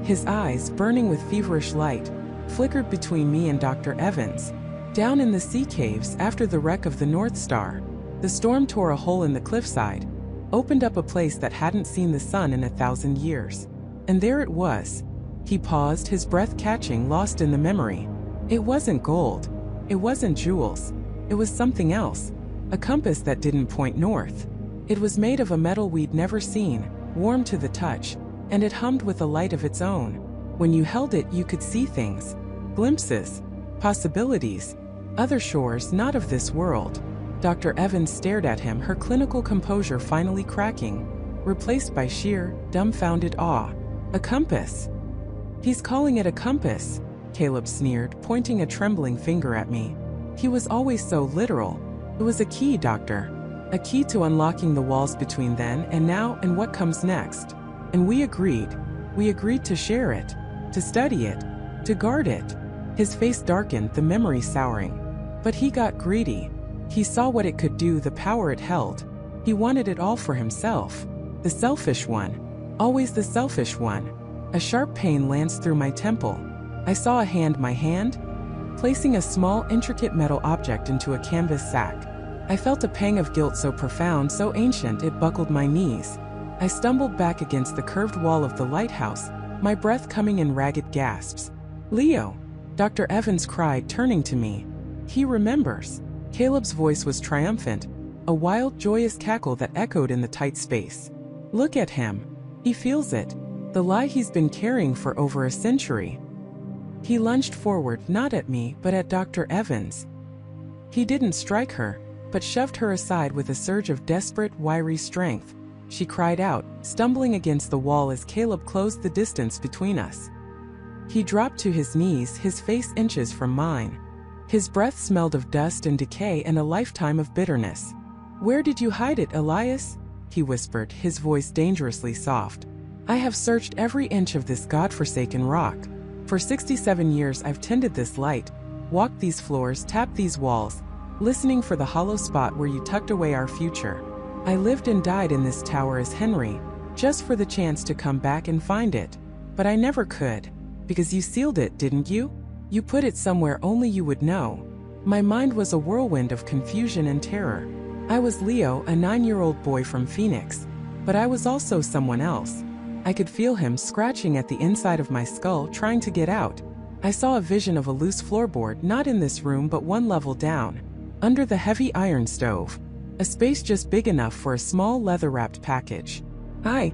His eyes, burning with feverish light, flickered between me and Dr. Evans. Down in the sea caves after the wreck of the North Star, the storm tore a hole in the cliffside, opened up a place that hadn't seen the sun in 1,000 years. And there it was. He paused, his breath catching, lost in the memory. It wasn't gold. It wasn't jewels. It was something else. A compass that didn't point north. It was made of a metal we'd never seen, warm to the touch, and it hummed with a light of its own. When you held it, you could see things. Glimpses. Possibilities. Other shores not of this world. Dr. Evans stared at him, her clinical composure finally cracking, replaced by sheer, dumbfounded awe. A compass. He's calling it a compass, Caleb sneered, pointing a trembling finger at me. He was always so literal. It was a key, Doctor. A key to unlocking the walls between then and now and what comes next. And we agreed. We agreed to share it, to study it, to guard it. His face darkened, the memory souring. But he got greedy. He saw what it could do, the power it held. He wanted it all for himself. The selfish one. Always the selfish one. A sharp pain lanced through my temple. I saw a hand, my hand, placing a small, intricate metal object into a canvas sack. I felt a pang of guilt so profound, so ancient, it buckled my knees. I stumbled back against the curved wall of the lighthouse, my breath coming in ragged gasps. Leo! Dr. Evans cried, turning to me. He remembers. Caleb's voice was triumphant, a wild, joyous cackle that echoed in the tight space. Look at him. He feels it. The lie he's been carrying for over a century. He lunged forward, not at me, but at Dr. Evans. He didn't strike her, but shoved her aside with a surge of desperate, wiry strength. She cried out, stumbling against the wall as Caleb closed the distance between us. He dropped to his knees, his face inches from mine. His breath smelled of dust and decay and a lifetime of bitterness. Where did you hide it, Elias? He whispered, his voice dangerously soft. I have searched every inch of this godforsaken rock. For 67 years I've tended this light, walked these floors, tapped these walls, listening for the hollow spot where you tucked away our future. I lived and died in this tower as Henry, just for the chance to come back and find it. But I never could. Because you sealed it, didn't you? You put it somewhere only you would know. My mind was a whirlwind of confusion and terror. I was Leo, a 9-year-old boy from Phoenix. But I was also someone else. I could feel him scratching at the inside of my skull, trying to get out. I saw a vision of a loose floorboard, not in this room but one level down, under the heavy iron stove. A space just big enough for a small leather-wrapped package. I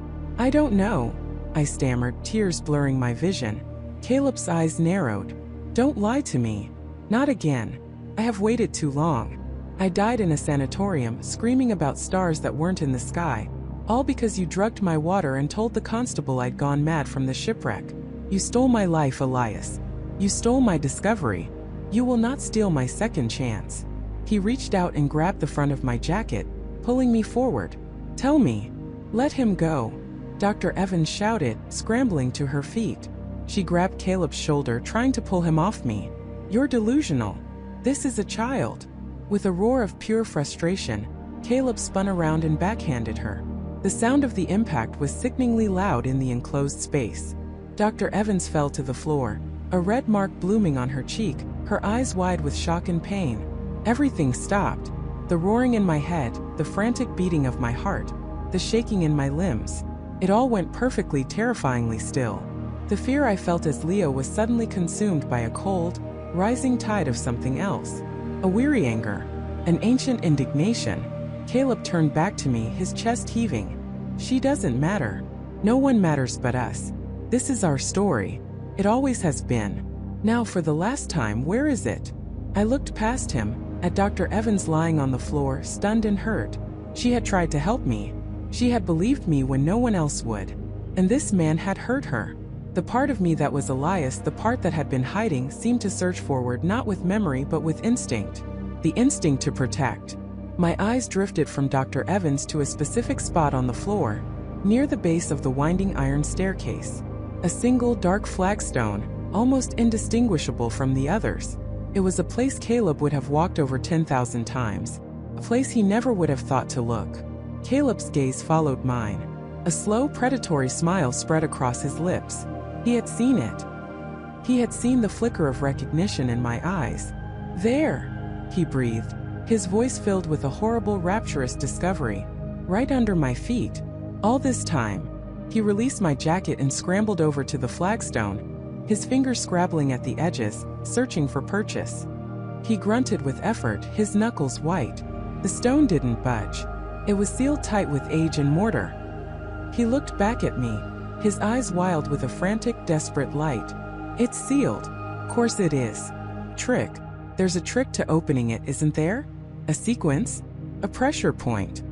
don't know, I stammered, tears blurring my vision. Caleb's eyes narrowed. Don't lie to me. Not again. I have waited too long. I died in a sanatorium, screaming about stars that weren't in the sky. All because you drugged my water and told the constable I'd gone mad from the shipwreck. You stole my life, Elias. You stole my discovery. You will not steal my second chance. He reached out and grabbed the front of my jacket, pulling me forward. "Tell me." "Let him go," Dr. Evans shouted, scrambling to her feet. She grabbed Caleb's shoulder, trying to pull him off me. "You're delusional. This is a child." With a roar of pure frustration, Caleb spun around and backhanded her. The sound of the impact was sickeningly loud in the enclosed space. Dr. Evans fell to the floor, a red mark blooming on her cheek, her eyes wide with shock and pain. Everything stopped. The roaring in my head, the frantic beating of my heart, the shaking in my limbs. It all went perfectly terrifyingly still. The fear I felt as Leo was suddenly consumed by a cold, rising tide of something else. A weary anger. An ancient indignation. Caleb turned back to me, his chest heaving. "She doesn't matter. No one matters but us. This is our story. It always has been. Now for the last time, where is it?" I looked past him, at Dr. Evans lying on the floor, stunned and hurt. She had tried to help me. She had believed me when no one else would. And this man had hurt her. The part of me that was Elias, the part that had been hiding, seemed to surge forward, not with memory but with instinct. The instinct to protect. My eyes drifted from Dr. Evans to a specific spot on the floor, near the base of the winding iron staircase. A single dark flagstone, almost indistinguishable from the others. It was a place Caleb would have walked over 10,000 times. A place he never would have thought to look. Caleb's gaze followed mine. A slow, predatory smile spread across his lips. He had seen it. He had seen the flicker of recognition in my eyes. "There," he breathed, his voice filled with a horrible, rapturous discovery. "Right under my feet. All this time." He released my jacket and scrambled over to the flagstone, his fingers scrabbling at the edges, searching for purchase. He grunted with effort, his knuckles white. The stone didn't budge. It was sealed tight with age and mortar. He looked back at me, his eyes wild with a frantic, desperate light. "It's sealed." "Course it is. Trick. There's a trick to opening it, isn't there? A sequence? A pressure point."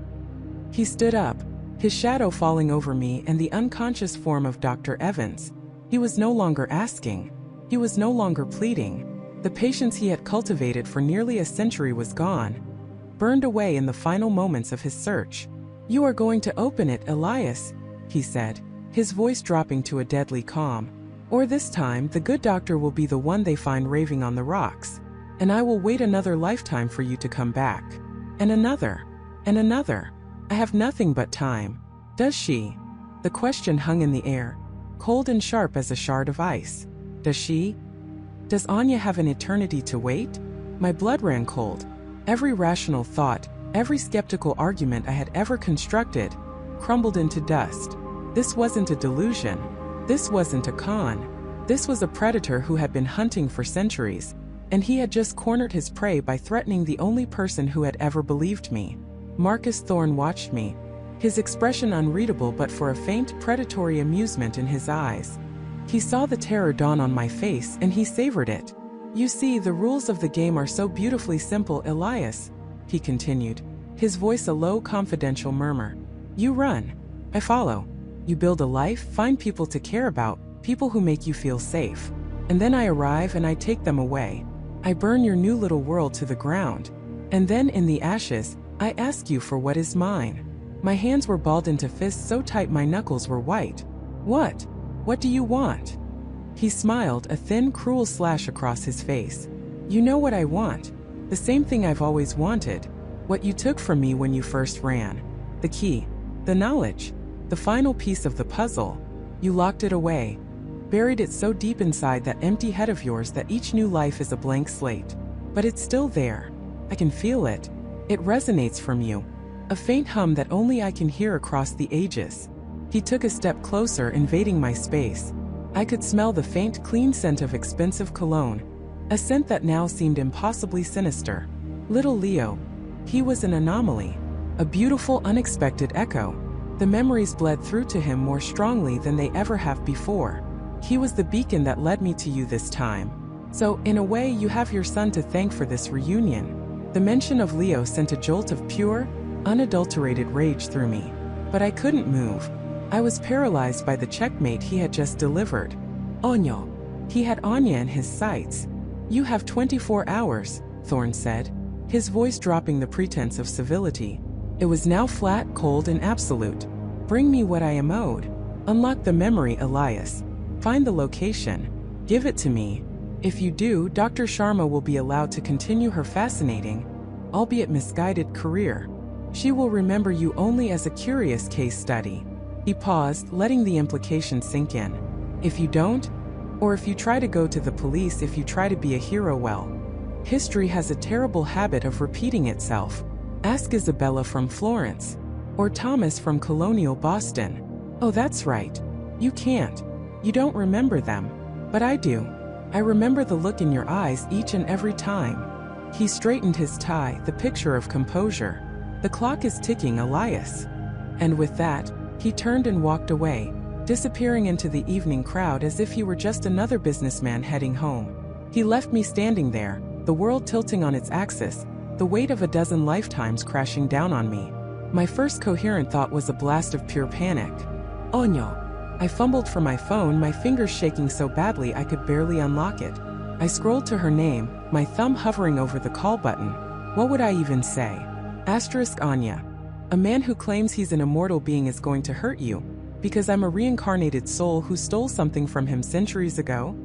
He stood up, his shadow falling over me and the unconscious form of Dr. Evans. He was no longer asking. He was no longer pleading. The patience he had cultivated for nearly a century was gone, burned away in the final moments of his search. "You are going to open it, Elias," he said, his voice dropping to a deadly calm. "Or this time, the good doctor will be the one they find raving on the rocks. And I will wait another lifetime for you to come back. And another. And another. I have nothing but time." "Does she?" The question hung in the air, cold and sharp as a shard of ice. "Does she? Does Anya have an eternity to wait?" My blood ran cold. Every rational thought, every skeptical argument I had ever constructed, crumbled into dust. This wasn't a delusion. This wasn't a con. This was a predator who had been hunting for centuries, and he had just cornered his prey by threatening the only person who had ever believed me. Marcus Thorne watched me, his expression unreadable but for a faint, predatory amusement in his eyes. He saw the terror dawn on my face and he savored it. "You see, the rules of the game are so beautifully simple, Elias," he continued, his voice a low, confidential murmur. "You run. I follow. You build a life, find people to care about, people who make you feel safe. And then I arrive and I take them away. I burn your new little world to the ground. And then in the ashes, I ask you for what is mine." My hands were balled into fists so tight my knuckles were white. "What? What do you want?" He smiled, a thin, cruel slash across his face. "You know what I want. The same thing I've always wanted. What you took from me when you first ran. The key. The knowledge. The final piece of the puzzle. You locked it away. Buried it so deep inside that empty head of yours that each new life is a blank slate. But it's still there. I can feel it. It resonates from you. A faint hum that only I can hear across the ages." He took a step closer, invading my space. I could smell the faint, clean scent of expensive cologne, a scent that now seemed impossibly sinister. Little Leo. He was an anomaly, a beautiful, unexpected echo. The memories bled through to him more strongly than they ever have before. He was the beacon that led me to you this time. So, in a way, you have your son to thank for this reunion. The mention of Leo sent a jolt of pure, unadulterated rage through me. But I couldn't move. I was paralyzed by the checkmate he had just delivered. "Anya." He had Anya in his sights. "You have 24 hours, Thorne said, his voice dropping the pretense of civility. It was now flat, cold, and absolute. Bring me what I am owed. Unlock the memory, Elias. Find the location. Give it to me. If you do, Dr. Sharma will be allowed to continue her fascinating, albeit misguided, career. She will remember you only as a curious case study. He paused, letting the implication sink in. If you don't, or if you try to go to the police, if you try to be a hero, well, history has a terrible habit of repeating itself. Ask Isabella from Florence, or Thomas from colonial Boston. Oh, that's right. You can't. You don't remember them. But I do. I remember the look in your eyes each and every time. He straightened his tie, the picture of composure. The clock is ticking, Elias. And with that, he turned and walked away, disappearing into the evening crowd as if he were just another businessman heading home. He left me standing there, the world tilting on its axis, the weight of a dozen lifetimes crashing down on me. My first coherent thought was a blast of pure panic. Oh no. I fumbled for my phone, my fingers shaking so badly I could barely unlock it. I scrolled to her name, my thumb hovering over the call button. What would I even say? Anya. A man who claims he's an immortal being is going to hurt you, because I'm a reincarnated soul who stole something from him centuries ago?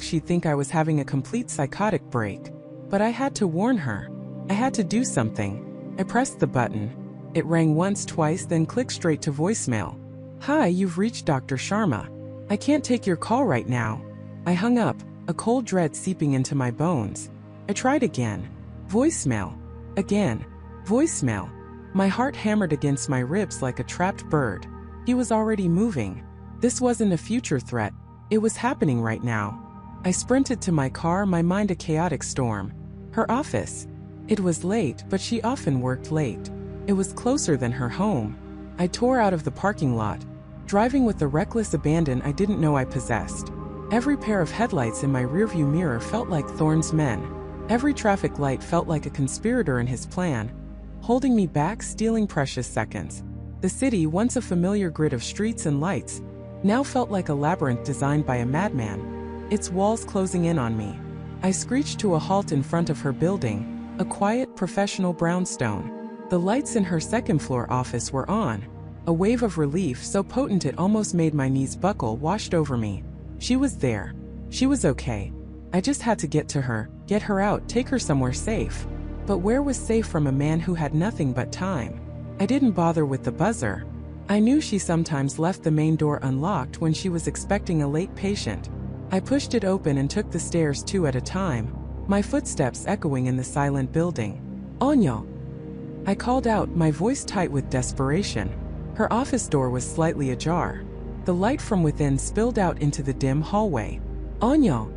She'd think I was having a complete psychotic break. But I had to warn her. I had to do something. I pressed the button. It rang once, twice, then clicked straight to voicemail. Hi, you've reached Dr. Sharma. I can't take your call right now. I hung up, a cold dread seeping into my bones. I tried again. Voicemail. Again. Voicemail. My heart hammered against my ribs like a trapped bird. He was already moving. This wasn't a future threat. It was happening right now. I sprinted to my car, my mind a chaotic storm. Her office. It was late, but she often worked late. It was closer than her home. I tore out of the parking lot, driving with the reckless abandon I didn't know I possessed. Every pair of headlights in my rearview mirror felt like Thorne's men. Every traffic light felt like a conspirator in his plan, holding me back, stealing precious seconds. The city, once a familiar grid of streets and lights, now felt like a labyrinth designed by a madman, its walls closing in on me. I screeched to a halt in front of her building, a quiet, professional brownstone. The lights in her second-floor office were on. A wave of relief so potent it almost made my knees buckle washed over me. She was there. She was okay. I just had to get to her, get her out, take her somewhere safe. But where was safe from a man who had nothing but time? I didn't bother with the buzzer. I knew she sometimes left the main door unlocked when she was expecting a late patient. I pushed it open and took the stairs two at a time, my footsteps echoing in the silent building. Anya! I called out, my voice tight with desperation. Her office door was slightly ajar. The light from within spilled out into the dim hallway. Anya!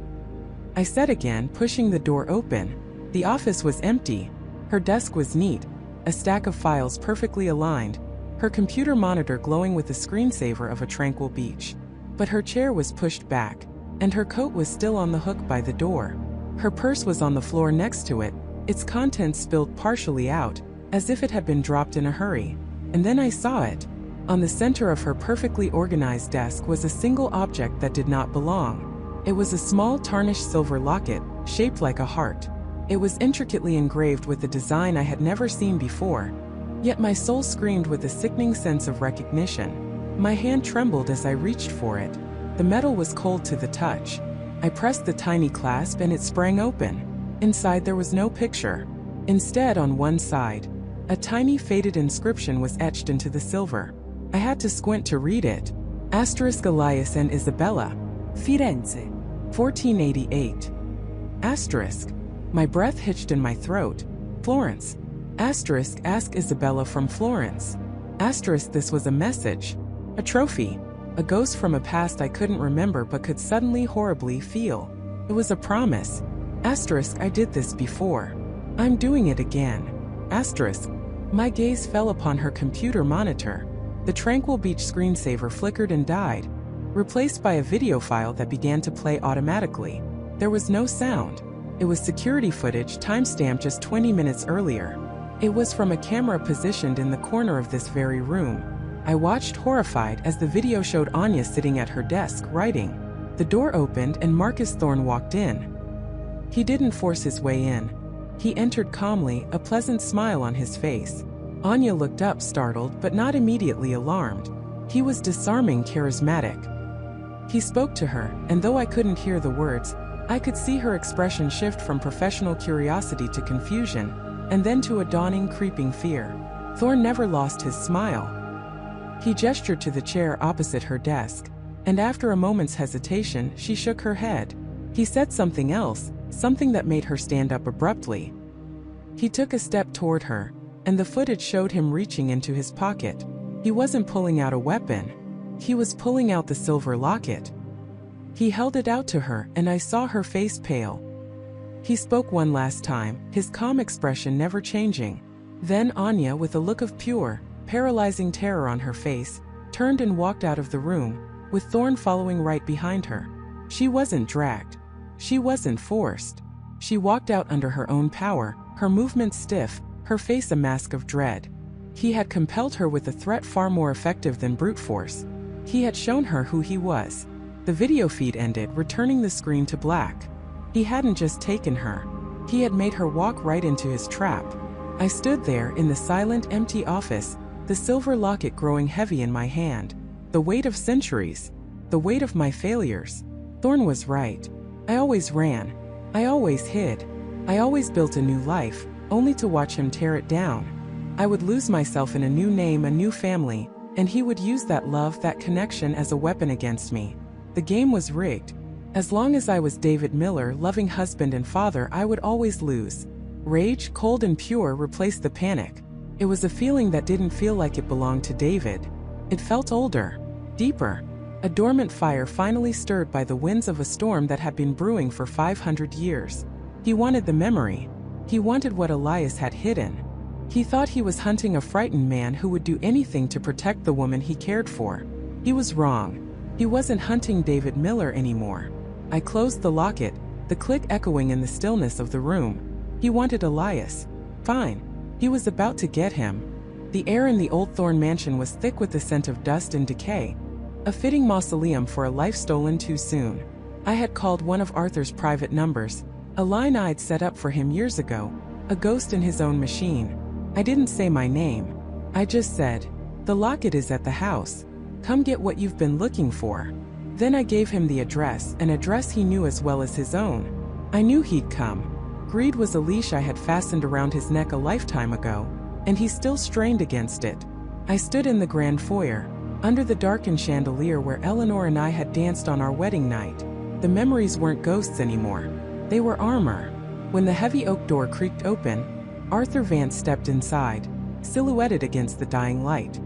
I said again, pushing the door open. The office was empty. Her desk was neat, a stack of files perfectly aligned, her computer monitor glowing with the screensaver of a tranquil beach. But her chair was pushed back, and her coat was still on the hook by the door. Her purse was on the floor next to it, its contents spilled partially out, as if it had been dropped in a hurry. And then I saw it. On the center of her perfectly organized desk was a single object that did not belong. It was a small tarnished silver locket, shaped like a heart. It was intricately engraved with a design I had never seen before. Yet my soul screamed with a sickening sense of recognition. My hand trembled as I reached for it. The metal was cold to the touch. I pressed the tiny clasp and it sprang open. Inside there was no picture. Instead, on one side, a tiny faded inscription was etched into the silver. I had to squint to read it. Elias and Isabella. Firenze. 1488. My breath hitched in my throat. Florence. Ask Isabella from Florence. This was a message. A trophy. A ghost from a past I couldn't remember but could suddenly horribly feel. It was a promise. I did this before. I'm doing it again. My gaze fell upon her computer monitor. The tranquil beach screensaver flickered and died, replaced by a video file that began to play automatically. There was no sound. It was security footage timestamped just 20 minutes earlier. It was from a camera positioned in the corner of this very room. I watched horrified as the video showed Anya sitting at her desk writing. The door opened and Marcus Thorne walked in. He didn't force his way in. He entered calmly, a pleasant smile on his face. Anya looked up, startled but not immediately alarmed. He was disarming charismatic. He spoke to her, and though I couldn't hear the words, I could see her expression shift from professional curiosity to confusion, and then to a dawning, creeping fear. Thorn never lost his smile. He gestured to the chair opposite her desk, and after a moment's hesitation, she shook her head. He said something else, something that made her stand up abruptly. He took a step toward her, and the footage showed him reaching into his pocket. He wasn't pulling out a weapon. He was pulling out the silver locket. He held it out to her, and I saw her face pale. He spoke one last time, his calm expression never changing. Then Anya, with a look of pure, paralyzing terror on her face, turned and walked out of the room, with Thorn following right behind her. She wasn't dragged. She wasn't forced. She walked out under her own power, her movements stiff, her face a mask of dread. He had compelled her with a threat far more effective than brute force. He had shown her who he was. The video feed ended, returning the screen to black. He hadn't just taken her. He had made her walk right into his trap. I stood there in the silent, empty office, the silver locket growing heavy in my hand. The weight of centuries. The weight of my failures. Thorn was right. I always ran. I always hid. I always built a new life, only to watch him tear it down. I would lose myself in a new name, a new family, and he would use that love, that connection as a weapon against me. The game was rigged. As long as I was David Miller, loving husband and father, I would always lose. Rage, cold and pure, replaced the panic. It was a feeling that didn't feel like it belonged to David. It felt older, deeper. A dormant fire finally stirred by the winds of a storm that had been brewing for 500 years. He wanted the memory. He wanted what Elias had hidden. He thought he was hunting a frightened man who would do anything to protect the woman he cared for. He was wrong. He wasn't hunting David Miller anymore. I closed the locket, the click echoing in the stillness of the room. He wanted Elias. Fine. He was about to get him. The air in the old Thorn mansion was thick with the scent of dust and decay. A fitting mausoleum for a life stolen too soon. I had called one of Arthur's private numbers, a line I'd set up for him years ago, a ghost in his own machine. I didn't say my name. I just said, "The locket is at the house. Come get what you've been looking for." Then I gave him the address, an address he knew as well as his own. I knew he'd come. Greed was a leash I had fastened around his neck a lifetime ago, and he still strained against it. I stood in the grand foyer, under the darkened chandelier where Eleanor and I had danced on our wedding night. The memories weren't ghosts anymore. They were armor. When the heavy oak door creaked open, Arthur Vance stepped inside, silhouetted against the dying light.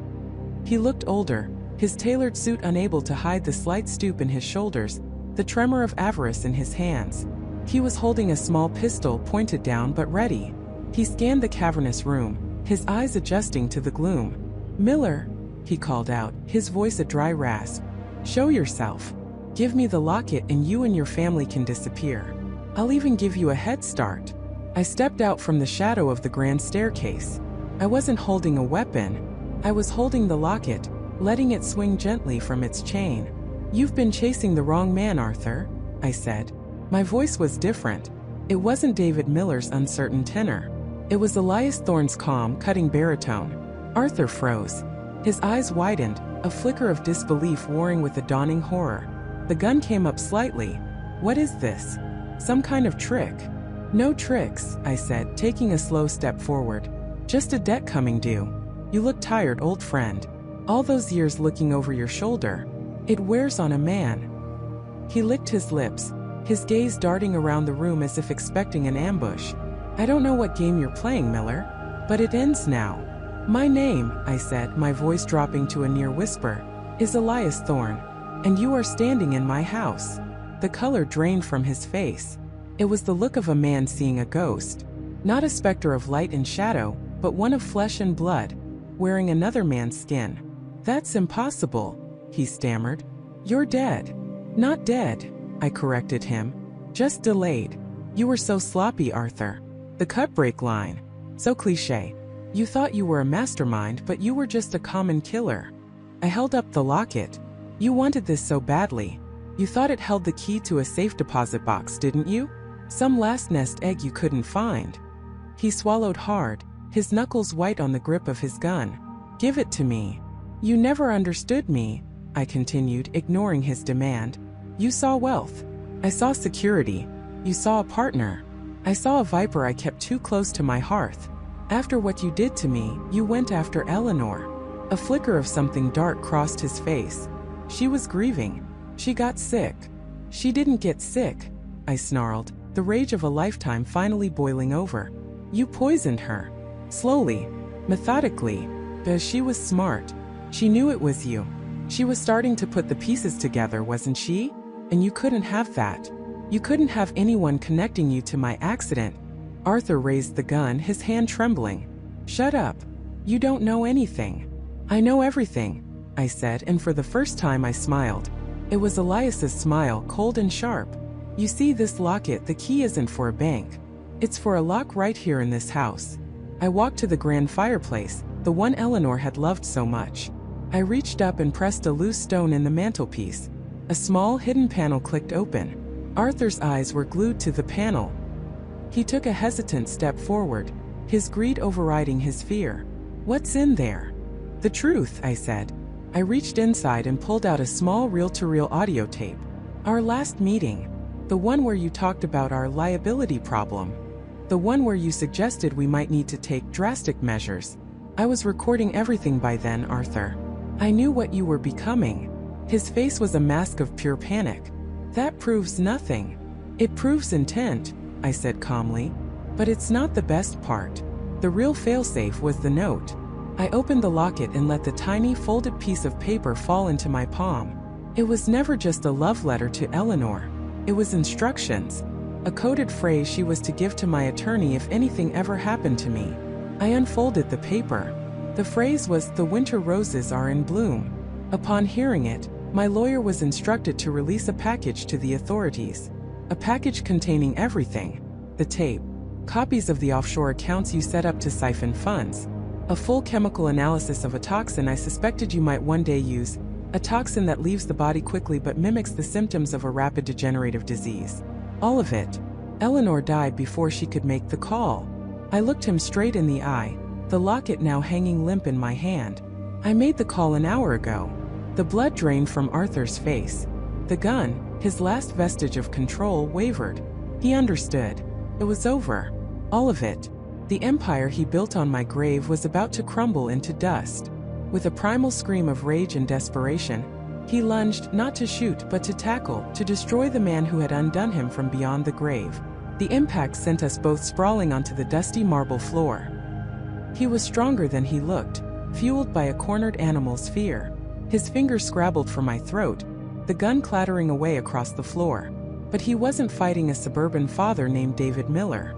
He looked older, his tailored suit unable to hide the slight stoop in his shoulders, the tremor of avarice in his hands. He was holding a small pistol pointed down but ready. He scanned the cavernous room, his eyes adjusting to the gloom. "Miller," he called out, his voice a dry rasp. "Show yourself. Give me the locket and you and your family can disappear. I'll even give you a head start." I stepped out from the shadow of the grand staircase. I wasn't holding a weapon. I was holding the locket, letting it swing gently from its chain. "You've been chasing the wrong man, Arthur," I said. My voice was different. It wasn't David Miller's uncertain tenor. It was Elias Thorne's calm, cutting baritone. Arthur froze. His eyes widened, a flicker of disbelief warring with the dawning horror. The gun came up slightly. "What is this? Some kind of trick?" "No tricks," I said, taking a slow step forward. "Just a debt coming due. You look tired, old friend. All those years looking over your shoulder. It wears on a man." He licked his lips, his gaze darting around the room as if expecting an ambush. "I don't know what game you're playing, Miller, but it ends now. My name," I said, my voice dropping to a near whisper, "is Elias Thorne, and you are standing in my house." The color drained from his face. It was the look of a man seeing a ghost. Not a specter of light and shadow, but one of flesh and blood, wearing another man's skin. "That's impossible," he stammered. "You're dead." "Not dead," I corrected him. "Just delayed. You were so sloppy, Arthur." The cut-break line. So cliché. You thought you were a mastermind, but you were just a common killer. I held up the locket. "You wanted this so badly. You thought it held the key to a safe deposit box, didn't you? Some last nest egg you couldn't find." He swallowed hard, his knuckles white on the grip of his gun. "Give it to me." "You never understood me," I continued, ignoring his demand. "You saw wealth. I saw security. You saw a partner. I saw a viper I kept too close to my hearth. After what you did to me, you went after Eleanor." A flicker of something dark crossed his face. "She was grieving. She got sick." "She didn't get sick," I snarled, the rage of a lifetime finally boiling over. "You poisoned her. Slowly, methodically, because she was smart. She knew it was you. She was starting to put the pieces together, wasn't she? And you couldn't have that. You couldn't have anyone connecting you to my accident." Arthur raised the gun, his hand trembling. "Shut up. You don't know anything." "I know everything," I said, and for the first time I smiled. It was Elias's smile, cold and sharp. "You see this locket, the key isn't for a bank. It's for a lock right here in this house." I walked to the grand fireplace, the one Eleanor had loved so much. I reached up and pressed a loose stone in the mantelpiece. A small hidden panel clicked open. Arthur's eyes were glued to the panel. He took a hesitant step forward, his greed overriding his fear. "What's in there?" "The truth," I said. I reached inside and pulled out a small reel-to-reel audio tape. "Our last meeting. The one where you talked about our liability problem. The one where you suggested we might need to take drastic measures. I was recording everything by then, Arthur. I knew what you were becoming." His face was a mask of pure panic. "That proves nothing." "It proves intent," I said calmly. "But it's not the best part. The real failsafe was the note." I opened the locket and let the tiny folded piece of paper fall into my palm. It was never just a love letter to Eleanor. It was instructions. A coded phrase she was to give to my attorney if anything ever happened to me. I unfolded the paper. The phrase was, "The winter roses are in bloom." Upon hearing it, my lawyer was instructed to release a package to the authorities. A package containing everything. The tape. Copies of the offshore accounts you set up to siphon funds. A full chemical analysis of a toxin I suspected you might one day use. A toxin that leaves the body quickly but mimics the symptoms of a rapid degenerative disease. All of it. Eleanor died before she could make the call. I looked him straight in the eye, the locket now hanging limp in my hand. "I made the call an hour ago." The blood drained from Arthur's face. The gun, his last vestige of control, wavered. He understood. It was over. All of it. The empire he built on my grave was about to crumble into dust. With a primal scream of rage and desperation, he lunged, not to shoot but to tackle, to destroy the man who had undone him from beyond the grave. The impact sent us both sprawling onto the dusty marble floor. He was stronger than he looked, fueled by a cornered animal's fear. His fingers scrabbled for my throat, the gun clattering away across the floor. But he wasn't fighting a suburban father named David Miller.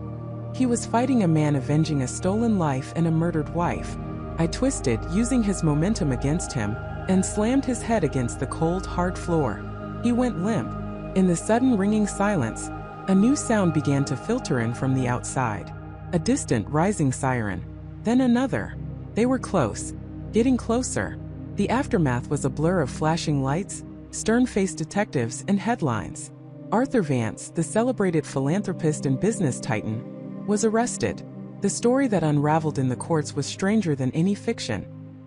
He was fighting a man avenging a stolen life and a murdered wife. I twisted, using his momentum against him, and slammed his head against the cold, hard floor. He went limp. In the sudden ringing silence, a new sound began to filter in from the outside. A distant, rising siren. Then another. They were close. Getting closer. The aftermath was a blur of flashing lights, stern-faced detectives, and headlines. Arthur Vance, the celebrated philanthropist and business titan, was arrested. The story that unraveled in the courts was stranger than any fiction.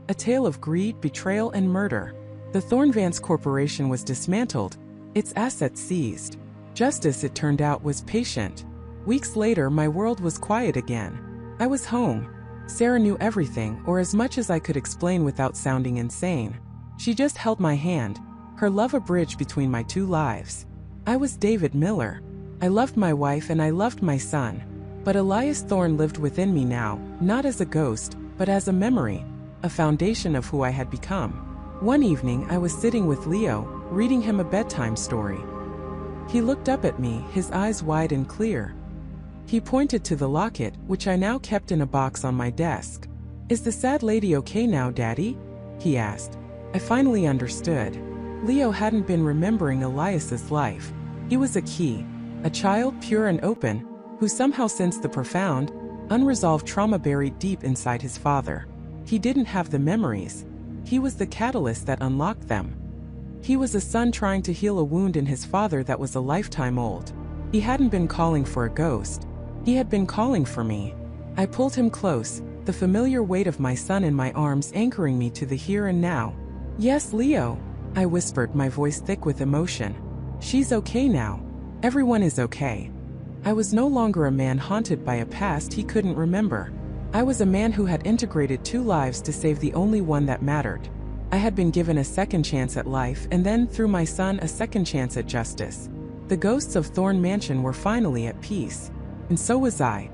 A tale of greed, betrayal, and murder. The Thorne Vance Corporation was dismantled, its assets seized. Justice, it turned out, was patient. Weeks later, my world was quiet again. I was home. Sarah knew everything, or as much as I could explain without sounding insane. She just held my hand, her love a bridge between my two lives. I was David Miller. I loved my wife and I loved my son. But Elias Thorne lived within me now, not as a ghost, but as a memory, a foundation of who I had become. One evening, I was sitting with Leo, reading him a bedtime story. He looked up at me, his eyes wide and clear. He pointed to the locket, which I now kept in a box on my desk. "Is the sad lady okay now, Daddy?" he asked. I finally understood. Leo hadn't been remembering Elias's life. He was a key, a child pure and open, who somehow sensed the profound, unresolved trauma buried deep inside his father. He didn't have the memories. He was the catalyst that unlocked them. He was a son trying to heal a wound in his father that was a lifetime old. He hadn't been calling for a ghost. He had been calling for me. I pulled him close, the familiar weight of my son in my arms anchoring me to the here and now. "Yes, Leo," I whispered, my voice thick with emotion. "She's okay now. Everyone is okay." I was no longer a man haunted by a past he couldn't remember. I was a man who had integrated 2 lives to save the only one that mattered. I had been given a second chance at life and then, through my son, a second chance at justice. The ghosts of Thorn Mansion were finally at peace. And so was I.